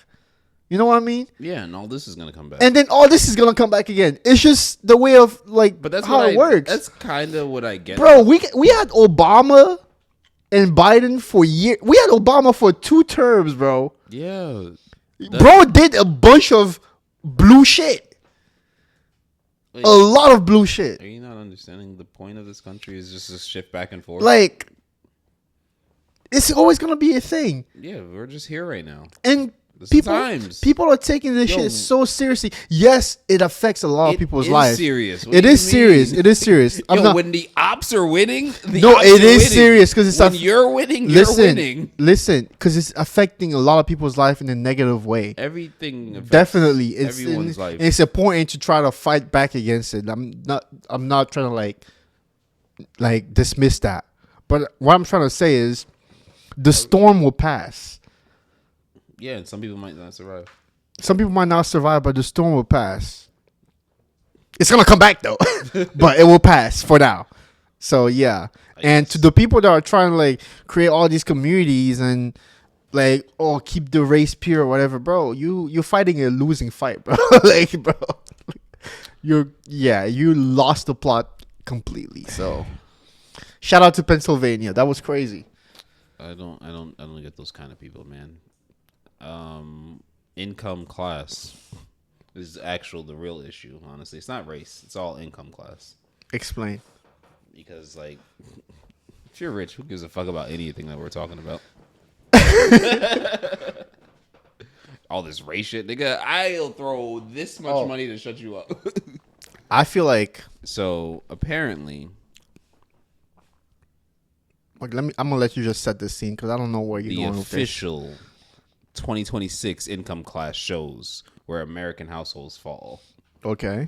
You know what I mean? Yeah, and all this is gonna come back. And then all this is going to come back again. It's just the way of, like, but that's how it works. That's kind of what I get. Bro, we had Obama and Biden for years. We had Obama for 2 terms, bro. Yeah. Bro did a bunch of blue shit. Like, A lot of blue shit. are you not understanding the point of this country is just to shift back and forth? Like, it's always going to be a thing. yeah, we're just here right now. And This is people times. people are taking this Yo. shit so seriously. Yes, it affects a lot of people's lives. Serious. What It do you is serious. mean? It is serious. I'm Yo, not, when the ops are winning, the No, ops it are is winning. serious 'cause it's when you're winning, you're winning. listen, because it's affecting a lot of people's life in a negative way. Everything affects Definitely, it's everyone's life. It's important to try to fight back against it. I'm not trying to like dismiss that, but what I'm trying to say is, the storm will pass. Yeah, and some people might not survive. Some people might not survive, but the storm will pass. It's gonna come back though, but it will pass for now. So yeah, and to the people that are trying to like create all these communities and like keep the race pure or whatever, bro, you're fighting a losing fight, bro. Like, bro, you lost the plot completely. So shout out to Pennsylvania. That was crazy. I don't get those kind of people, man. Income class is the real issue. Honestly, it's not race. It's all income class. Explain. Because like, if you're rich, who gives a fuck about anything that we're talking about? All this race shit, nigga. I'll throw this much money to shut you up. I feel like So apparently, I'm gonna let you just set the scene because I don't know where you're the going with this. official 2026 income class shows where American households fall. Okay.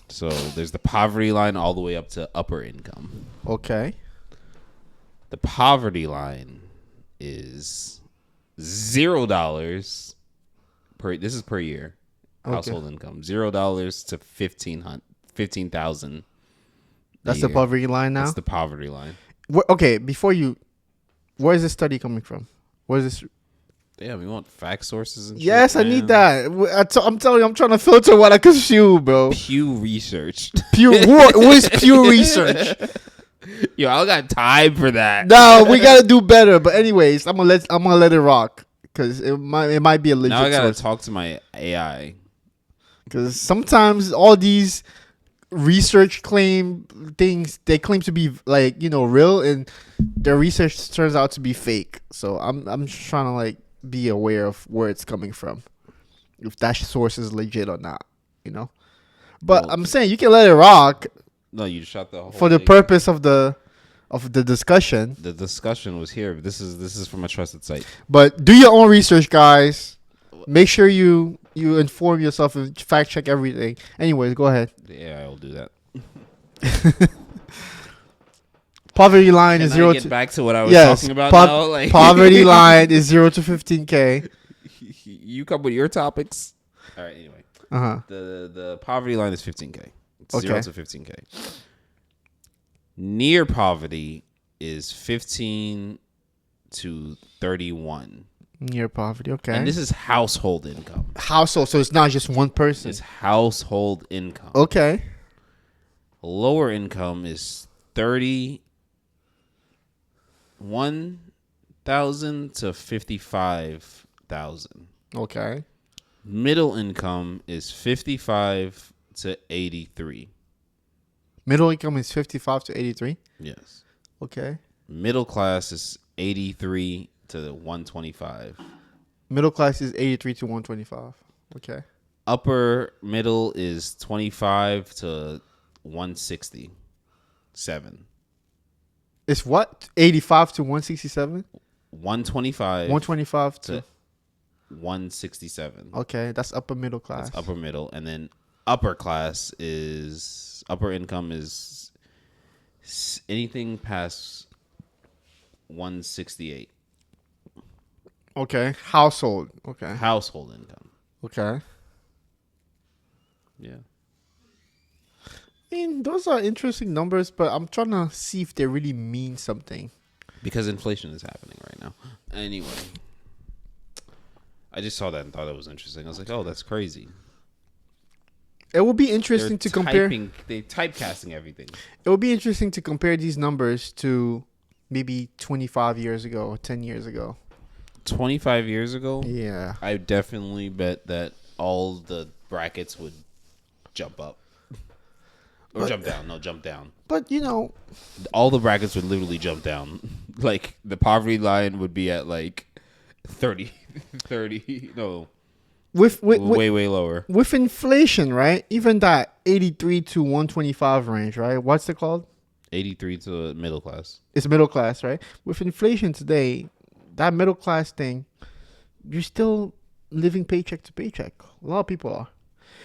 So there's the poverty line all the way up to upper income. Okay. The poverty line is $0 per. This is per year. Okay. Household income $0 to 15,000. That's the poverty line now. That's the poverty line. Okay, where is this study coming from? Where is this? Damn, you want fact sources and shit? Yes, I need man? that. I'm telling you, I'm trying to filter what I consume, bro. Pew Research. Who is Pew Research? Yo, I don't got time for that. No, we gotta do better. But anyways, I'm gonna let it rock because it might be a legit Now I gotta source. talk to my AI. Because sometimes all these research claim things, they claim to be like real, and their research turns out to be fake. So I'm just trying to like be aware of where it's coming from, if that source is legit or not. But Well, I'm saying you can let it rock No, you shot the whole for the thing. purpose of the discussion. The discussion was here. But this is from a trusted site. But do your own research, guys. Make sure you inform yourself and fact check everything. Anyways, go ahead. The AI will do that. Poverty line is Can zero I get to back to what I was yes. talking about now? Like, Poverty line is 0 to 15K. You come with your topics. All right. Anyway, Uh-huh. the poverty line is 15K. It's Okay. 0 to 15K. Near poverty is 15 to 31. Near poverty. Okay. And this is household income. Household. So it's not just one person. It's household income. Okay. Lower income is 31,000 to 55,000. Okay. Middle income is 55 to 83. Middle income is 55 to 83. Yes. Okay. Middle class is 83 to 125. Middle class is 83 to 125. Okay. Upper middle is 25 to 167. It's what? 85 to 167? 125 125 to 167. Okay, that's upper middle class. That's upper middle. And then upper class is, upper income is anything past 168. Okay. Household. Okay. Household income. Okay. Yeah. I mean, those are interesting numbers, but I'm trying to see if they really mean something. Because inflation is happening right now. Anyway. I just saw that and thought it was interesting. I was like, oh, that's crazy. It would be interesting to compare. They're typecasting everything. It would be interesting to compare these numbers to maybe 25 years ago or 10 years ago. 25 years ago? Yeah. I definitely bet that all the brackets would jump up. Or jump down. No, jump down. But, you know. All the brackets would literally jump down. Like, the poverty line would be at, like, 30. No. With way lower. With inflation, right? Even that 83 to 125 range, right? What's it called? 83 to middle class. It's middle class, right? With inflation today, that middle class thing, you're still living paycheck to paycheck. A lot of people are.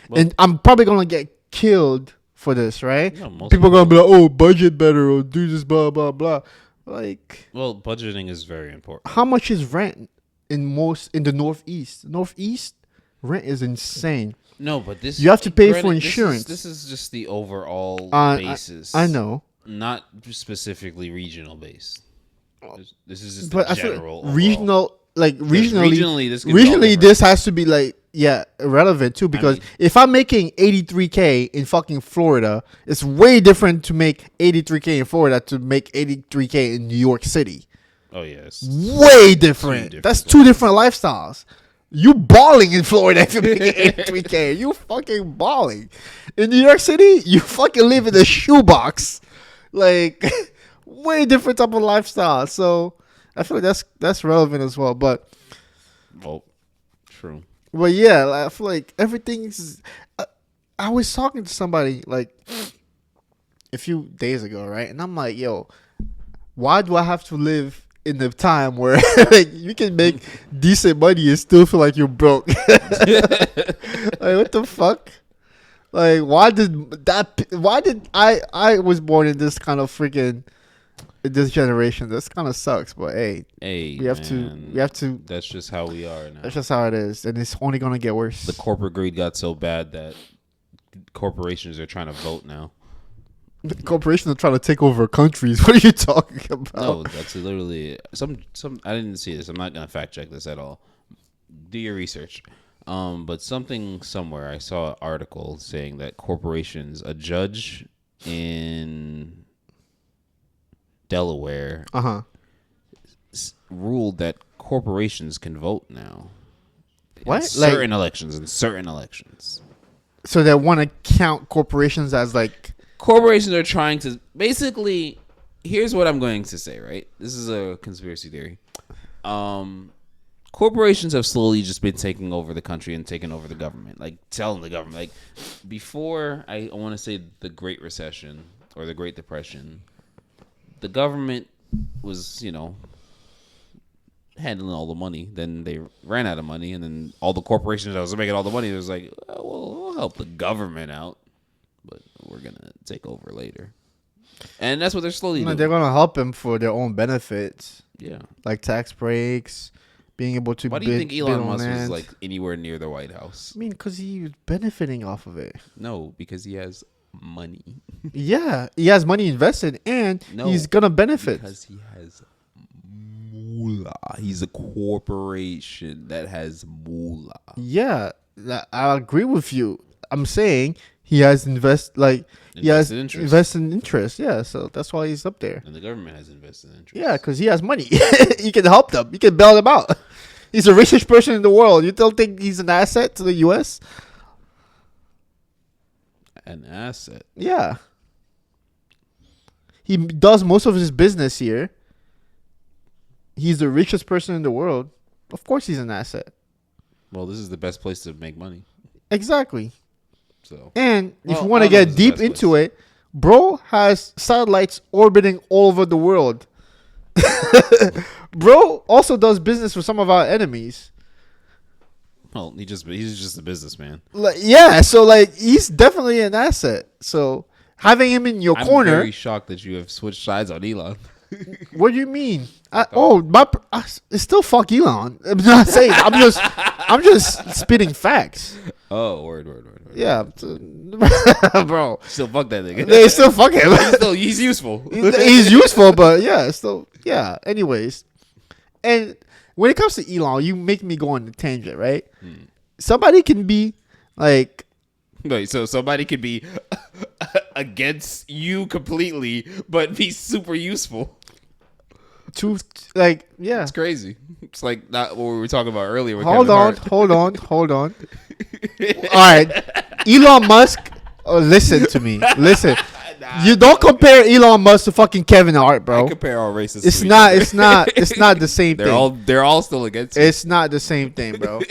Well, and I'm probably going to get killed for this, right? Yeah, people are going to be like, oh, budget better or do this, blah, blah, blah. Like, well, budgeting is very important. How much is rent in the Northeast? Northeast, rent is insane. No, but this... You have to pay for insurance. This is just the overall basis. I know. Not specifically regional based. This is just but the general regional, like regionally, this has to be like irrelevant too, because if I'm making 83K in fucking Florida, it's way different to make 83K in Florida to make 83K in New York City. Oh yes, way different. That's two different lifestyles. You balling in Florida if you're making 83K. You fucking balling. In New York City, you fucking live in a shoebox. Like, way different type of lifestyle. So I feel like that's relevant as well. But true. But yeah, I feel like everything's. I was talking to somebody like a few days ago, right? And I'm like, yo, why do I have to live in the time where like you can make decent money and still feel like you're broke? Like, what the fuck? Like, why did I was born in this kind of freaking this generation? This kind of sucks, but hey, we have to. That's just how we are now. That's just how it is, and it's only gonna get worse. The corporate greed got so bad that corporations are trying to vote now. The corporations are trying to take over countries. What are you talking about? No, that's literally some. I didn't see this. I'm not gonna fact check this at all. Do your research. But somewhere I saw an article saying that corporations, a judge in Delaware, ruled that corporations can vote now. What? In certain elections. So they want to count corporations as like. Corporations are trying to basically. Here's what I'm going to say. Right, this is a conspiracy theory. Corporations have slowly just been taking over the country and taking over the government, like telling the government. Like before, I want to say the Great Recession or the Great Depression, the government was, handling all the money. Then they ran out of money, and then all the corporations that was making all the money, it was like, well, we'll help the government out, but we're gonna take over later. And that's what they're slowly doing. They're gonna help them for their own benefits. Yeah, like tax breaks. Being able to. Why do you think Elon Musk was like anywhere near the White House? I mean, because he was benefiting off of it. No, because he has money. Yeah, he has money invested, and he's gonna benefit because he has moolah. He's a corporation that has moolah. Yeah, I agree with you. I'm saying he has Invested interest. invested interest. Yeah, so that's why he's up there. And the government has invested interest. Yeah, because he has money. You can help them. You can bail them out. He's the richest person in the world. You don't think he's an asset to the U.S.? An asset. Yeah. He does most of his business here. He's the richest person in the world. Of course he's an asset. Well, this is the best place to make money. Exactly. So, And if Well, you want I to don't know if get it's the deep best into place. it, bro has satellites orbiting all over the world. Bro also does business with some of our enemies. well, he's just a businessman. Like, yeah, so like he's definitely an asset. So having him in your I'm corner, very shocked that you have switched sides on Elon. what do you mean? It's still fuck Elon. I'm not saying. I'm just spitting facts. Oh, word. Yeah, bro. Still fuck that nigga. They still fuck him. He's useful. He's useful, but yeah, still, yeah. Anyways, and when it comes to Elon, you make me go on a tangent, right? Somebody can be like, Wait, so somebody could be against you completely, but be super useful. yeah. It's crazy. It's like not what we were talking about earlier. With Hold Kevin on. Hart. All right, Elon Musk. Listen to me. Listen. You don't compare Elon Musk to fucking Kevin Hart, I bro. compare all races. It's to each not. other. It's not the same thing. They're all still against you. It's not the same thing, bro.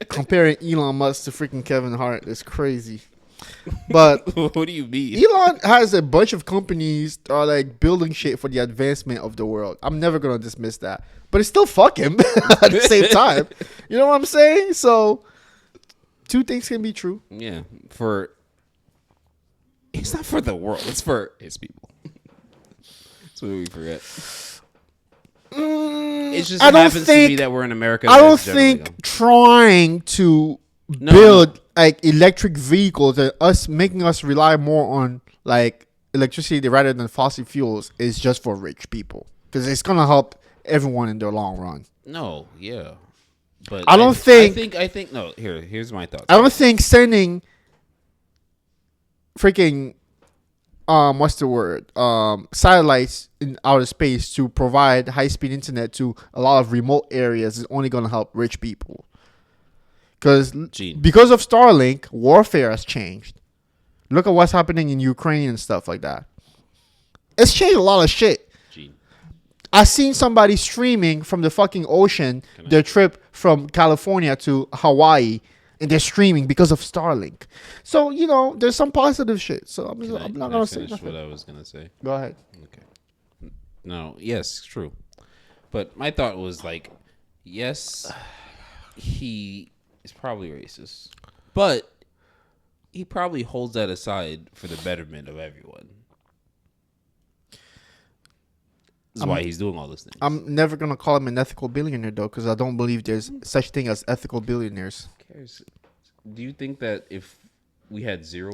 Comparing Elon Musk to freaking Kevin Hart is crazy. But What do you mean? Elon has a bunch of companies that are like building shit for the advancement of the world. I'm never gonna dismiss that, but it's still fuck him at the same time. You know what I'm saying? So two things can be true. Yeah, it's not for the world. It's for his people. That's what we forget. It just I don't happens to be think- that we're in America. I don't that's generally think trying to No, build like electric vehicles and making us rely more on like electricity rather than fossil fuels is just for rich people because it's gonna help everyone in the long run. No, yeah, but I don't think- I think no. Here's my thoughts. I don't think sending freaking what's the word satellites in outer space to provide high speed internet to a lot of remote areas is only gonna help rich people. Because of Starlink, warfare has changed. Look at what's happening in Ukraine and stuff like that. It's changed a lot of shit. Gene. I seen somebody streaming from the fucking ocean their trip from California to Hawaii, and they're streaming because of Starlink. So there's some positive shit. So I'm not gonna say finish nothing. what I was gonna say. Go ahead. Okay. No. Yes, true. But my thought was like, yes, he is probably racist, but he probably holds that aside for the betterment of everyone. This is why he's doing all these things. I'm never gonna call him an ethical billionaire though, because I don't believe there's such thing as ethical billionaires. Who cares? Do you think that if we had zero?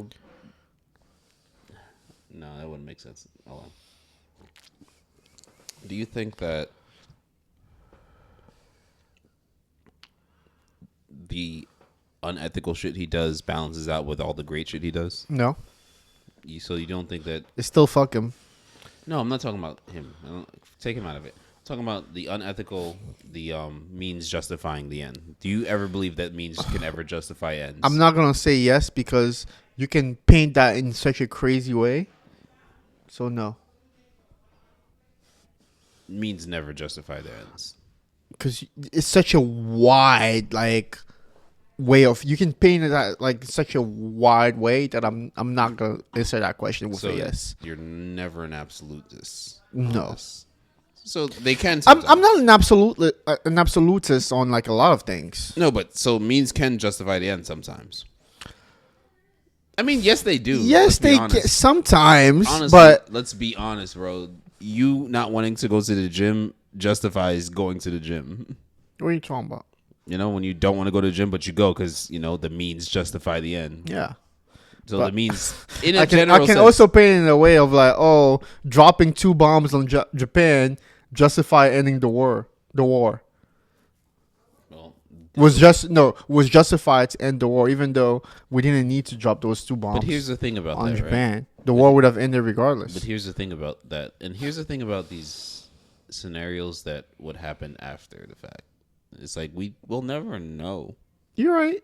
No, that wouldn't make sense. Hold on. Do you think that the unethical shit he does balances out with all the great shit he does? No, So you don't think that? it's still fuck him. No, I'm not talking about him. Take him out of it. I'm talking about the unethical, the means justifying the end. Do you ever believe that means can ever justify ends? I'm not gonna say yes because you can paint that in such a crazy way. So no, Means never justify their ends. because it's such a wide way of you can paint it such a wide way that I'm not gonna answer that question with So a yes. you're never an absolutist. No. So they can. I'm sometimes. not an absolutist on a lot of things. No, but so means can justify the end sometimes. I mean, yes, they do. Yes, Let's be they honest. get sometimes, Honestly, but let's be honest, bro. You not wanting to go to the gym justifies going to the gym. what are you talking about? When you don't want to go to the gym, but you go because the means justify the end. Yeah. So But the means in a I can general sense, also paint it in a way of dropping 2 bombs on Japan justify ending the war. The war Well, was justified to end the war, even though we didn't need to drop those 2 bombs but here's the thing about on that, Japan. right? The war would have ended regardless. But here's the thing about that, and here's the thing about these scenarios that would happen after the fact. It's like we'll never know. You're right.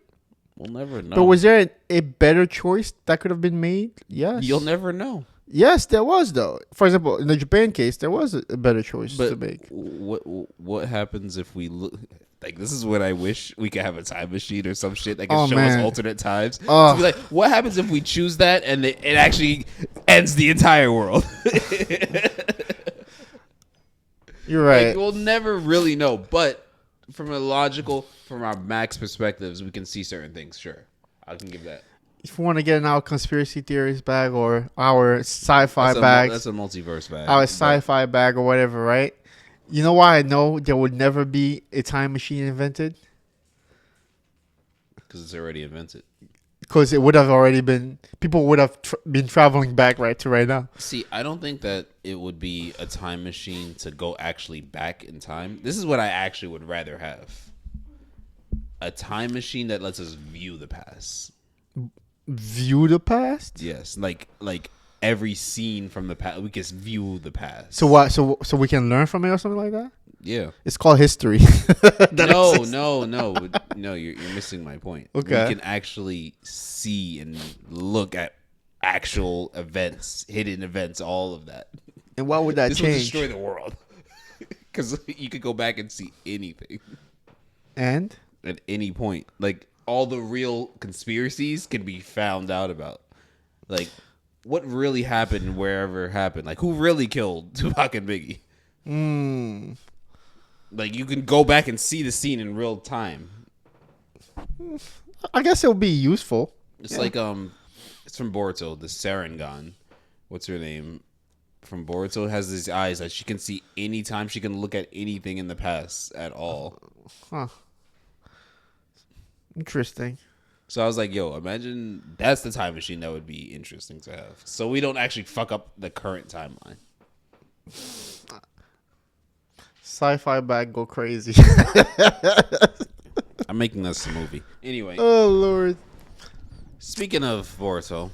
We'll never know. But was there a better choice that could have been made? Yes. You'll never know. Yes, there was though. For example, in the Japan case, there was a better choice But to make. what happens if we look? Like, this is what I wish we could have a time machine or some shit that can Oh, show man. us alternate times. Oh. To be like, what happens if we choose that and it actually ends the entire world? You're right. Like, we'll never really know. But from our max perspectives, we can see certain things. Sure, I can give that. If you want to get in our conspiracy theories bag or our sci-fi bag, That's a multiverse bag. our sci-fi bag or whatever, right? You know why I know there would never be a time machine invented? Because it's already invented. Because it would have already been, people would have been traveling back to right now. See, I don't think that it would be a time machine to go actually back in time. This is what I actually would rather have. A time machine that lets us view the past. View the past? Yes, like every scene from the past, we can view the past. So what? So we can learn from it or something like that? Yeah. It's called history. No. You're missing my point. Okay. We can actually see and look at actual events, hidden events, all of that. And why would that This will change? destroy the world. Because you could go back and see anything And at any point. Like, all the real conspiracies can be found out about. Like, what really happened wherever it happened. Like, who really killed Tupac and Biggie? Like, you can go back and see the scene in real time. I guess it'll be useful. It's like, it's from Boruto, the Sharingan. What's her name? From Boruto has these eyes that she can see anytime. She can look at anything in the past at all. Huh. Interesting. So I was like, yo, imagine that's the time machine that would be interesting to have. So we don't actually fuck up the current timeline. Sci-fi bag go crazy. I'm making this a movie. Anyway, Oh Lord. speaking of Boruto,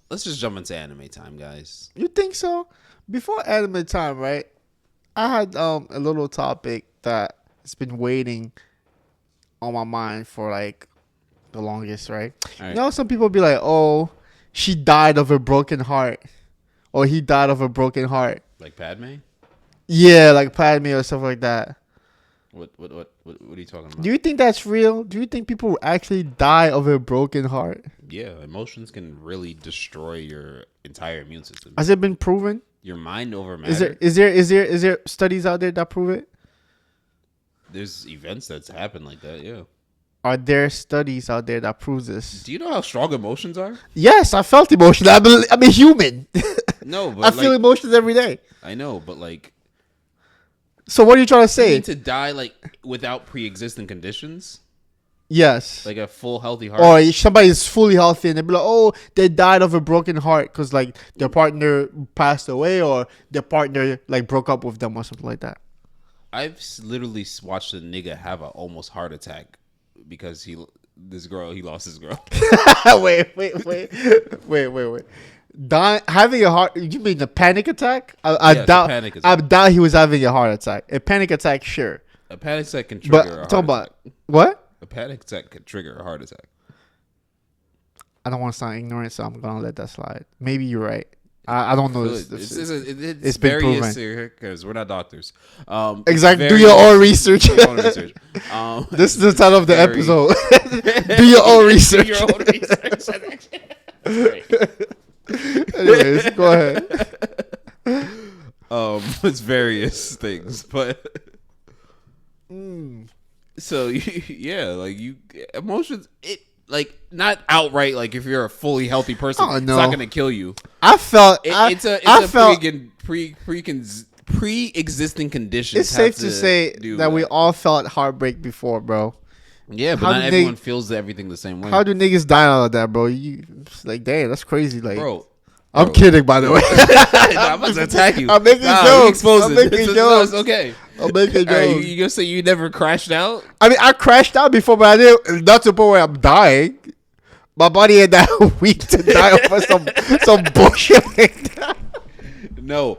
let's just jump into anime time, guys. You think so? Before anime time, right? I had a little topic that has been waiting on my mind for like the longest, right? All right. You know, some people be like, "Oh, she died of a broken heart," or "He died of a broken heart." Like Padme? Yeah, like Padme or stuff like that. What are you talking about? Do you think that's real? Do you think people actually die of a broken heart? Yeah, emotions can really destroy your entire immune system. Has it been proven? Your mind over matter. Is there studies out there that prove it? There's events that's happened like that, yeah. Are there studies out there that proves this? Do you know how strong emotions are? Yes, I felt emotion. I'm a human. No, but I feel emotions every day. I know, but like, So what are you trying to you say? need to die like without pre-existing conditions, Yes. like a full healthy heart. Or if somebody's fully healthy and they be like, oh, they died of a broken heart because like their partner passed away or their partner like broke up with them or something like that. I've literally watched a nigga have a almost heart attack because he lost his girl. wait. Having a heart? You mean a panic attack? I Yeah, doubt. panic attack. I doubt he was having a heart attack. A panic attack, sure. A panic attack can But trigger a talk heart about attack. what? A panic attack can trigger a heart attack. I don't want to sound ignorant, so I'm gonna let that slide. Maybe you're right. I don't know. Good. This- It's been various proven. because we're not doctors. Exactly. Do various- your own research. Do your own research. This is the title of the Very- episode. Do your own research. Do your own research. Anyways, go ahead. It's various things, but so yeah, like emotions. It like not outright. Like if you're a fully healthy person, Oh, it's no. not gonna kill you. I felt. It's a pre-existing condition. It's safe to say that we all felt heartbreak before, bro. Yeah, but How not do everyone they- feels everything the same way. How do niggas die out of that, bro? You it's like, damn, that's crazy. Like, Bro, I'm Bro. kidding, by the way. Nah, I'm about to attack you. I'm making we jokes. exposing. I'm making No, jokes. it's okay. I'm making All right, jokes. you gonna say you never crashed out? I mean, I crashed out before, but I didn't. Not to the point where I'm dying. My body ain't that weak to die over some bullshit like that. No.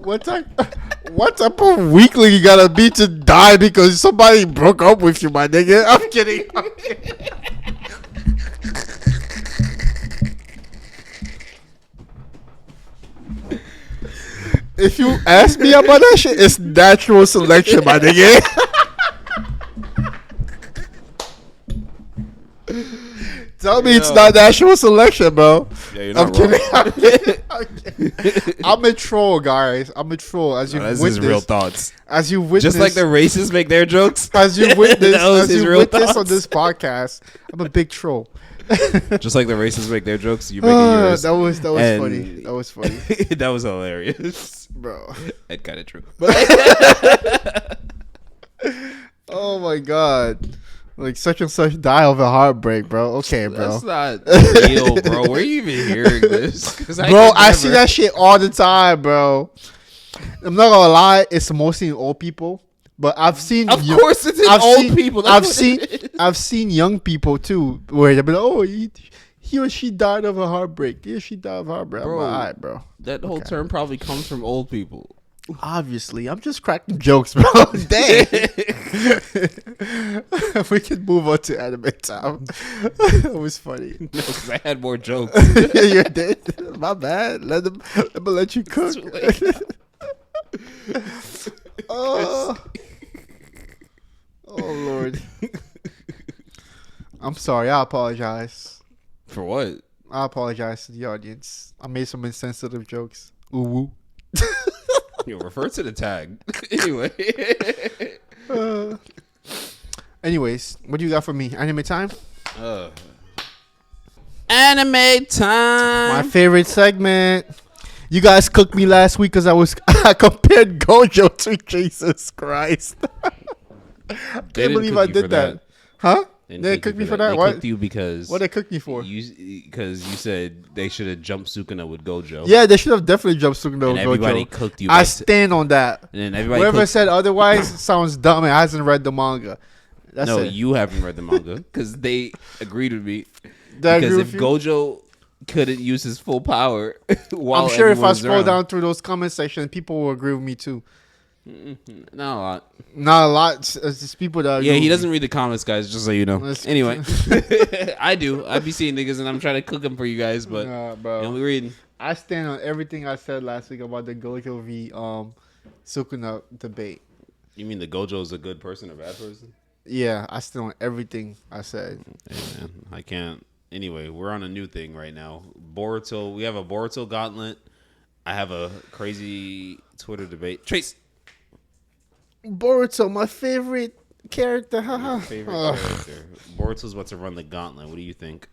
What type of weakling you gotta be to die because somebody broke up with you, my nigga? I'm kidding. If you ask me about that shit, it's natural selection, my nigga. Tell me it's not natural selection, bro. Yeah, you're I'm not kidding. wrong. I'm kidding. I'm a troll, guys. I'm a troll. As you That's his real witness, thoughts. as you witness, Just like the racists make their jokes. as you witness, That was as his you real witness on thoughts. this podcast, I'm a big troll. Just like the racists make their jokes, you making yours. That was And- funny. That was funny, That was hilarious. bro. And kind of true. Oh my god. Like such and such die of a heartbreak, bro. Okay, bro. That's not real, bro. Where are you even hearing this? 'Cause Bro, I could see never- that shit all the time, bro. I'm not gonna lie, it's mostly in old people, but I've seen. Of course, it's in old people. That's I've what seen. it is. I've seen young people too, where they'll be like, "Oh, he or she died of a heartbreak. He or she died of a heartbreak." Bro. I'm like, all right, bro. That whole term probably comes from old people. Obviously, I'm just cracking jokes, bro. Dang. We can move on to anime time. It was funny. No, 'cause I had more jokes. You did. My bad. Let me let you cook. Oh. Oh Lord. I'm sorry. I apologize. For what? I apologize to the audience. I made some insensitive jokes. Ooh woo. You refer to the tag. Anyway. Anyways, what do you got for me? Anime time? Anime time. My favorite segment. You guys cooked me last week because I compared Gojo to Jesus Christ. I can't didn't believe cook I you did for that. Huh? They cooked me for that? They What? cooked you because What they cooked me for? because you said they should have jumped Sukuna with Gojo. Yeah, they should have definitely jumped Sukuna and with everybody Gojo. cooked you. I by- stand on that. and then everybody Whoever cooked- said otherwise sounds dumb and hasn't read the manga. That's no, it. you haven't read the manga because they agreed with me. Did I Because agree if with you? Gojo couldn't use his full power, while I'm sure if I everyone's scroll around- down through those comment sections, people will agree with me too. not a lot. Not a lot. It's just people that. Yeah, agree he with doesn't read the comments, guys. Just so you know. Let's- Anyway, I do. I be seeing niggas and I'm trying to cook them for you guys, me. but Nah, bro. you know, we reading. I stand on everything I said last week about the Gojo v Sukuna debate. You mean the Gojo is a good person or bad person? Yeah, I stand on everything I said. Hey, man, I can't. Anyway, we're on a new thing right now. Boruto. We have a Boruto gauntlet. I have a crazy Twitter debate. Trace. Boruto, my favorite character. Haha. Favorite character. Boruto's about to run the gauntlet. What do you think?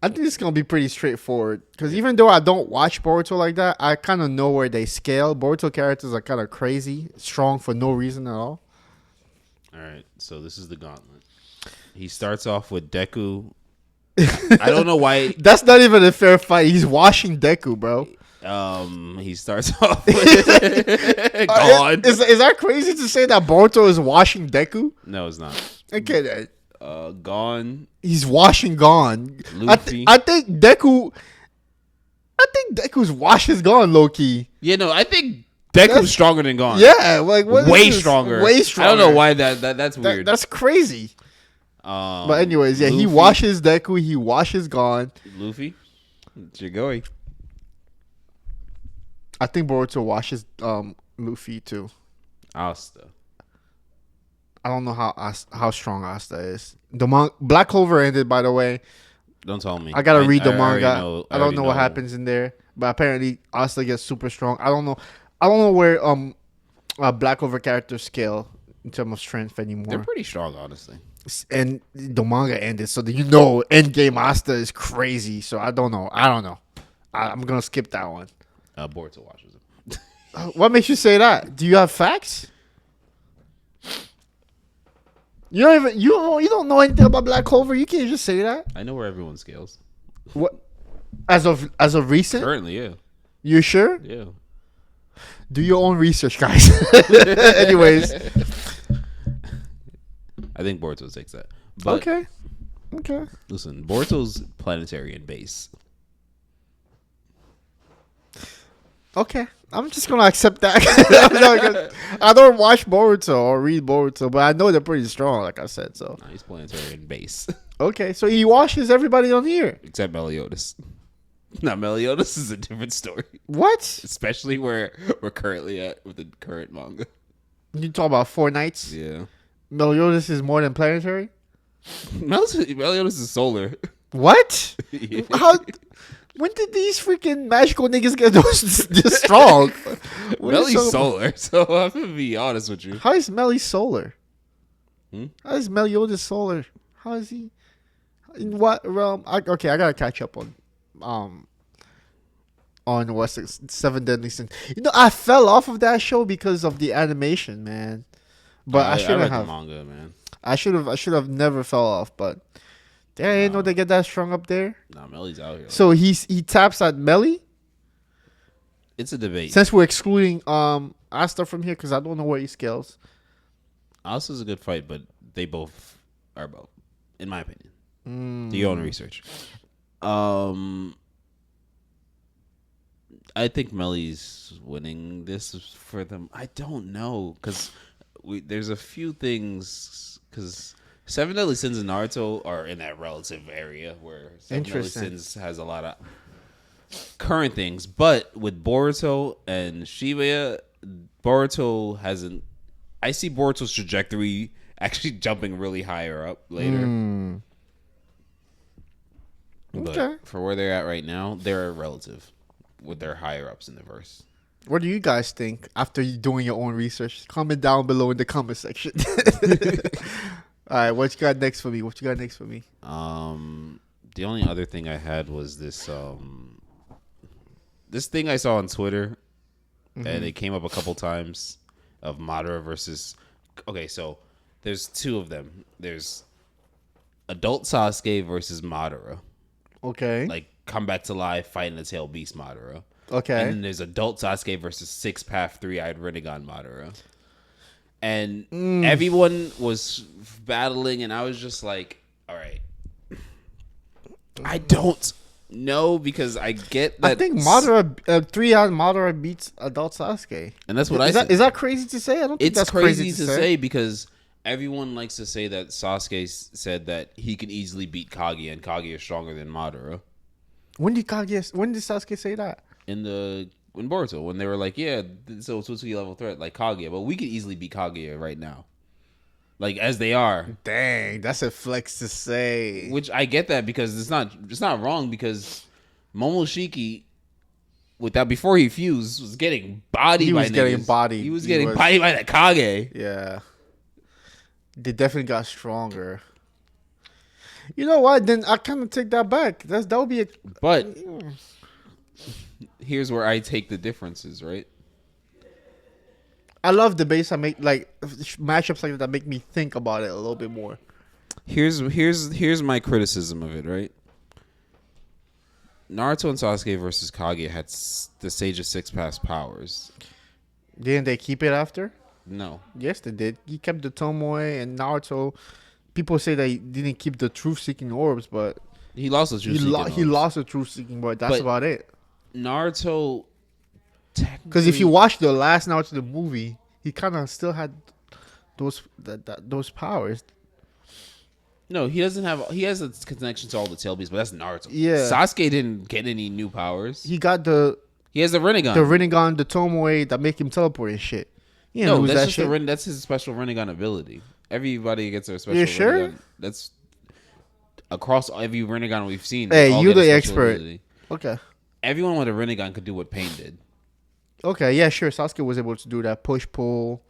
I think it's gonna be pretty straightforward because even though I don't watch Boruto like that, I kind of know where they scale. Boruto characters are kind of crazy, strong for no reason at all. All right, so this is the gauntlet. He starts off with Deku. I don't know why. That's not even a fair fight. He's washing Deku, bro. He starts off with gone. Is that crazy to say that Boruto is washing Deku? No, it's not. Okay, then. Gone. He's washing Gon. Luffy. I think Deku's wash is gone, low key. Yeah, no, I think That's- Deku's stronger than Gone. Yeah, like what is way this? stronger. Way stronger. I don't know why that's weird. That's crazy. But anyways, yeah, he Luffy- washes Deku. He washes Gon. Luffy. It's your going. I think Boruto washes Luffy too. Asta. I don't know how strong Asta is. Black Clover ended, by the way. Don't tell me. I gotta read the already manga. know- I don't already know what happens in there, but apparently Asta gets super strong. I don't know where Black Clover characters scale in terms of strength They're anymore. pretty strong, honestly. And the manga ended, so that Endgame Asta is crazy. So I don't know. I'm gonna skip that one. Boruto watches them. What makes you say that? Do you have facts? You don't know anything about Black Clover. You can't just say that. I know where everyone scales. What? As of recent? Currently, yeah. You sure? Yeah. Do your own research, guys. Anyways. I think Boruto takes that. But Okay. listen, Boruto's planetary in base. Okay. I'm just gonna accept that. I don't watch Boruto or read Boruto, but I know they're pretty strong, like I said. So Nah, he's planetary in base. okay, so he washes everybody on here. Except Meliodas. Now Meliodas is a different story. What? Especially where we're currently at with the current manga. You talk about 4 nights? Yeah. Meliodas is more than planetary? Meliodas is solar. What? Yeah. How? When did these freaking magical niggas get this strong? Melly's solar, so I'm gonna be honest with you. How is Melly solar? Hmm? How is Meliodas solar? How is he? In what realm? I gotta catch up on what's it, Seven Deadly Sins. I fell off of that show because of the animation, man. But I shouldn't read have. the manga, man. I should have never fell off. But I didn't know they get that strong up there. Nah, Melly's out here. So he taps at Melly. It's a debate. Since we're excluding Asta from here because I don't know where he scales. Asta's a good fight, but they both are both, in my opinion. Do your own research. I think Melly's winning this for them. I don't know because there's a few things because Seven Deadly Sins and Naruto are in that relative area where Seven Deadly Sins has a lot of current things, but with Boruto and Shibuya, Boruto hasn't. I see Boruto's trajectory actually jumping really higher up later. But Okay. for where they're at right now, they're relative with their higher ups in the verse. What do you guys think after you doing your own research? Comment down below in the comment section. All right, what you got next for me? The only other thing I had was this this thing I saw on Twitter, and it came up a couple times of Madara versus. Okay, so there's two of them. There's adult Sasuke versus Madara. Okay. Like come back to life, fighting the tail beast Madara. Okay. And then there's adult Sasuke versus Six Path Three-Eyed Rinnegan Madara. And everyone was battling, and I was just like, all right. I don't know because I get that. I think Madara, 3-eyed Madara beats adult Sasuke. And that's what I said. Is that crazy to say? I don't think It's that's crazy to say because everyone likes to say that Sasuke said that he can easily beat Kage, and Kage is stronger than Madara. When did Sasuke say that? In Boruto, when they were like, yeah, so it's supposed to be a level threat like Kage, but we could easily beat Kage right now. Like as they are. Dang, that's a flex to say. Which I get that because it's not wrong because Momoshiki with that before he fused was getting bodied He by was getting niggas. bodied. He was getting bodied by that Kage. Yeah. They definitely got stronger. You know what? Then I kind of take that back. That would be a. But here's where I take the differences, right? I love debates. I make like matchups like that make me think about it a little bit more. Here's my criticism of it, right? Naruto and Sasuke versus Kage had the Sage of Six Paths powers. Didn't they keep it after? No. Yes, they did. He kept the Tomoe and Naruto. People say they didn't keep the truth-seeking orbs, but He lost the truth. he lost the truth-seeking, but that's about it. Naruto, because if you watch the last Naruto the movie, he kind of still had those powers. No, he doesn't have. He has a connection to all the tail beasts, but that's Naruto. Yeah. Sasuke didn't get any new powers. He got He has the Rinnegan. The Tomoe that make him teleport and shit. No, that's just that's his special Rinnegan ability. Everybody gets their special. You sure? Rinnegan. That's across every Rinnegan we've seen. Hey, all you get a the special expert. ability. Okay. Everyone with a Rinnegan could do what Pain did. Okay, yeah, sure. Sasuke was able to do that push pull,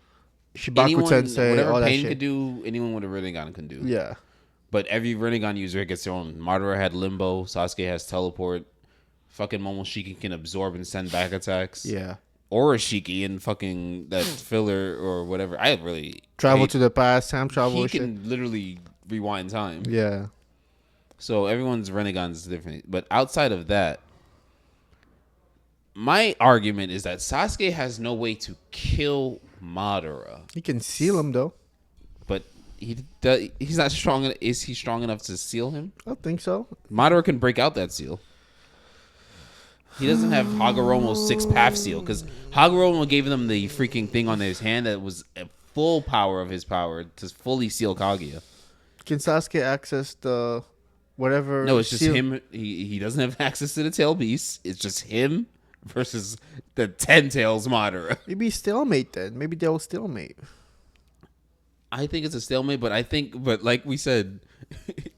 Shibaku Tensei, whatever all that Pain shit. could do, anyone with a Rinnegan can do. Yeah. But every Rinnegan user gets their own. Madara had Limbo. Sasuke has Teleport. Fucking Momoshiki can absorb and send back attacks. Yeah. or Shiki in fucking that filler or whatever. I really Travel hate- to the past, time travel. He and shit. can literally rewind time. Yeah. So everyone's Renegon is different. But outside of that, my argument is that Sasuke has no way to kill Madara. He can seal him though. But he's not strong. Is he strong enough to seal him? I think so. Madara can break out that seal. He doesn't have Hagoromo's 6-path seal because Hagoromo gave them the freaking thing on his hand that was a full power of his power to fully seal Kaguya. Can Sasuke access the whatever? No, it's just seal? him. He doesn't have access to the tail piece. It's just him versus the 10 tails Madara. Maybe stalemate then. Maybe they'll stalemate. I think it's a stalemate, but like we said,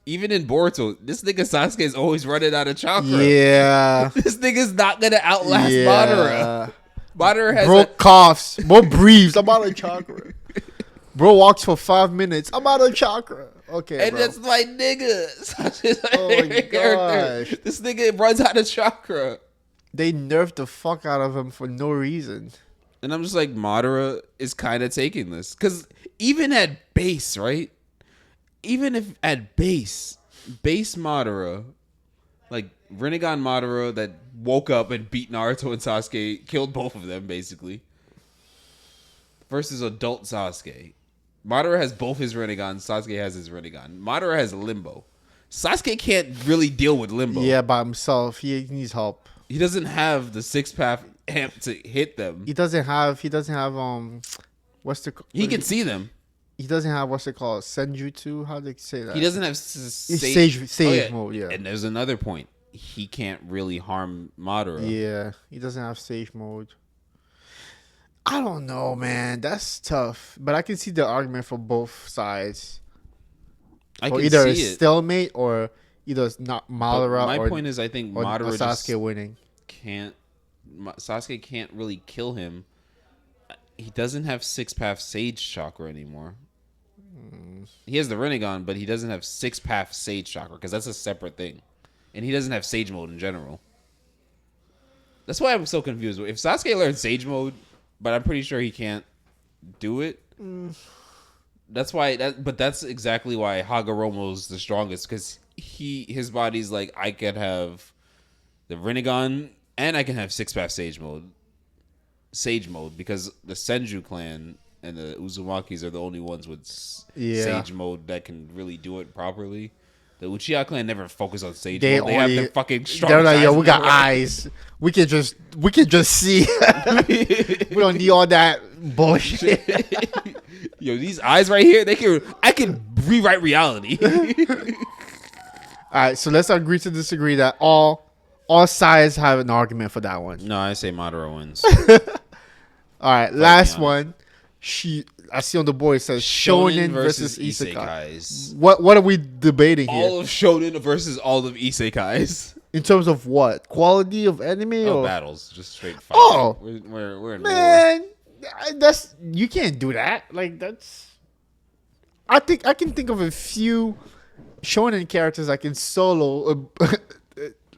even in Boruto, this nigga Sasuke is always running out of chakra. Yeah. This nigga's not gonna outlast Madara. Madara has Bro coughs. Bro breathes. I'm out of chakra. Bro walks for 5 minutes. I'm out of chakra. Okay, and bro. that's my nigga. Sasuke's my Oh my favorite character. gosh. This nigga runs out of chakra. They nerfed the fuck out of him for no reason. And I'm just like, Madara is kind of taking this. Because even at base, right? Even if at base Madara, like Rinnegan Madara that woke up and beat Naruto and Sasuke, killed both of them basically, versus adult Sasuke. Madara has both his Rinnegan, Sasuke has his Rinnegan. Madara has Limbo. Sasuke can't really deal with Limbo. Yeah, by himself. He needs help. He doesn't have the 6-path amp to hit them. He doesn't have what's the He can see them. He doesn't have what's it called? Senjutsu? How do they say that? He doesn't have Sage mode, yeah. And there's another point. He can't really harm Madara. Yeah, he doesn't have sage mode. I don't know, man. That's tough. But I can see the argument for both sides. I Or can either see a it. stalemate or either it's not But Madara my or, point is, I think or Madara Sasuke just winning. can't. Sasuke can't really kill him. He doesn't have 6-path Sage Chakra anymore. He has the Rinnegan, but he doesn't have 6-path Sage Chakra because that's a separate thing, and he doesn't have Sage Mode in general. That's why I'm so confused. If Sasuke learned Sage Mode, but I'm pretty sure he can't do it. That's why. But that's exactly why Hagoromo's the strongest because his body's like I could have the Rinnegan and I can have 6-path Sage Mode because the Senju clan and the Uzumakis are the only ones with Sage Mode that can really do it properly. The Uchiha clan never focus on Sage Mode. They have their fucking strong. They're like, eyes yo, in we got the way. eyes. We can just see. We don't need all that bullshit. Yo, these eyes right here, I can rewrite reality. All right, so let's agree to disagree that all sides have an argument for that one. No, I say Madara wins. All right, last one. I see on the board it says Shonen versus Isekai. Isekais. What are we debating here? All of Shonen versus all of Isekais. In terms of what? Quality of anime Oh, or battles, just straight fight. Oh. we're in war. man? That's you can't do that. Like that's. I think I can think of a few Shonen characters I can solo. A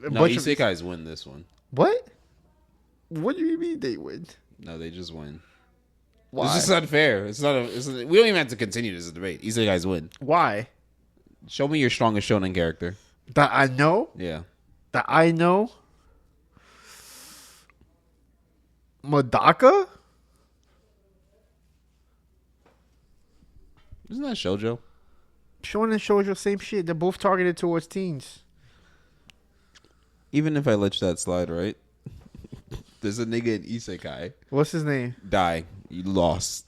No, bunch of Isekais win this one. what? What do you mean they win? No, they just win. Why? It's just unfair. We don't even have to continue this debate. Isekais win. Why? Show me your strongest Shonen character. That I know. Yeah. That I know. Madaka. Isn't that Shoujo? Shonen and Shoujo, same shit. They're both targeted towards teens. Even if I let that slide, right? There's a nigga in Isekai. What's his name? Die. You lost.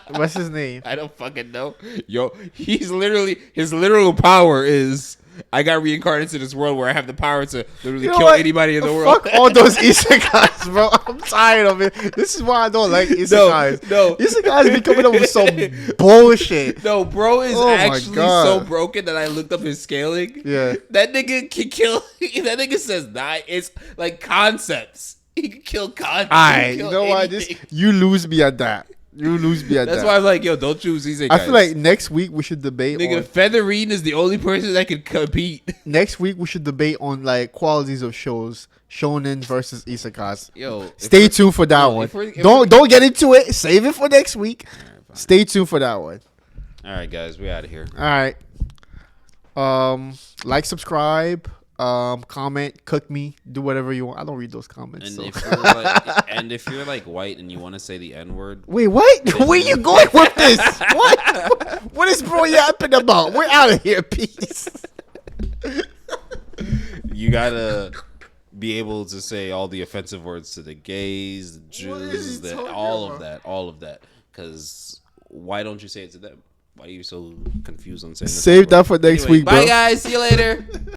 What's his name? I don't fucking know. Yo, his literal power is I got reincarnated to this world where I have the power to literally You know kill what? anybody in the world. Fuck all those isekais, bro. I'm tired of it. This is why I don't like isekais. No. Isekais be coming up with some bullshit. No, bro is Oh my actually God. so broken that I looked up his scaling. Yeah. That nigga can kill. That nigga says die. It's like concepts. He can kill concepts. Alright, you know what? You lose me at that. You lose me at That's that. why I'm like, yo, don't choose these I guys. feel like next week we should debate. Nigga, On, Featherine is the only person that could compete. next week we should debate on like qualities of shows, shonen versus isekais. Yo, Stay tuned for that one. Don't get into it. Save it for next week. Right, Stay tuned for that one. all right, guys, we out of here. All right. Like, subscribe, comment, cook me, do whatever you want. I don't read those comments. And So. if you're like white and you want to say the N word, Wait, what? Where you going with this? What? What is bro yapping about? We're out of here. Peace. you gotta be able to say all the offensive words to the gays, the What is Jews, he talking all about? of that. Because why don't you say it to them? Why are you so confused on saying this? Save that for next week, bro. Bye, guys. See you later.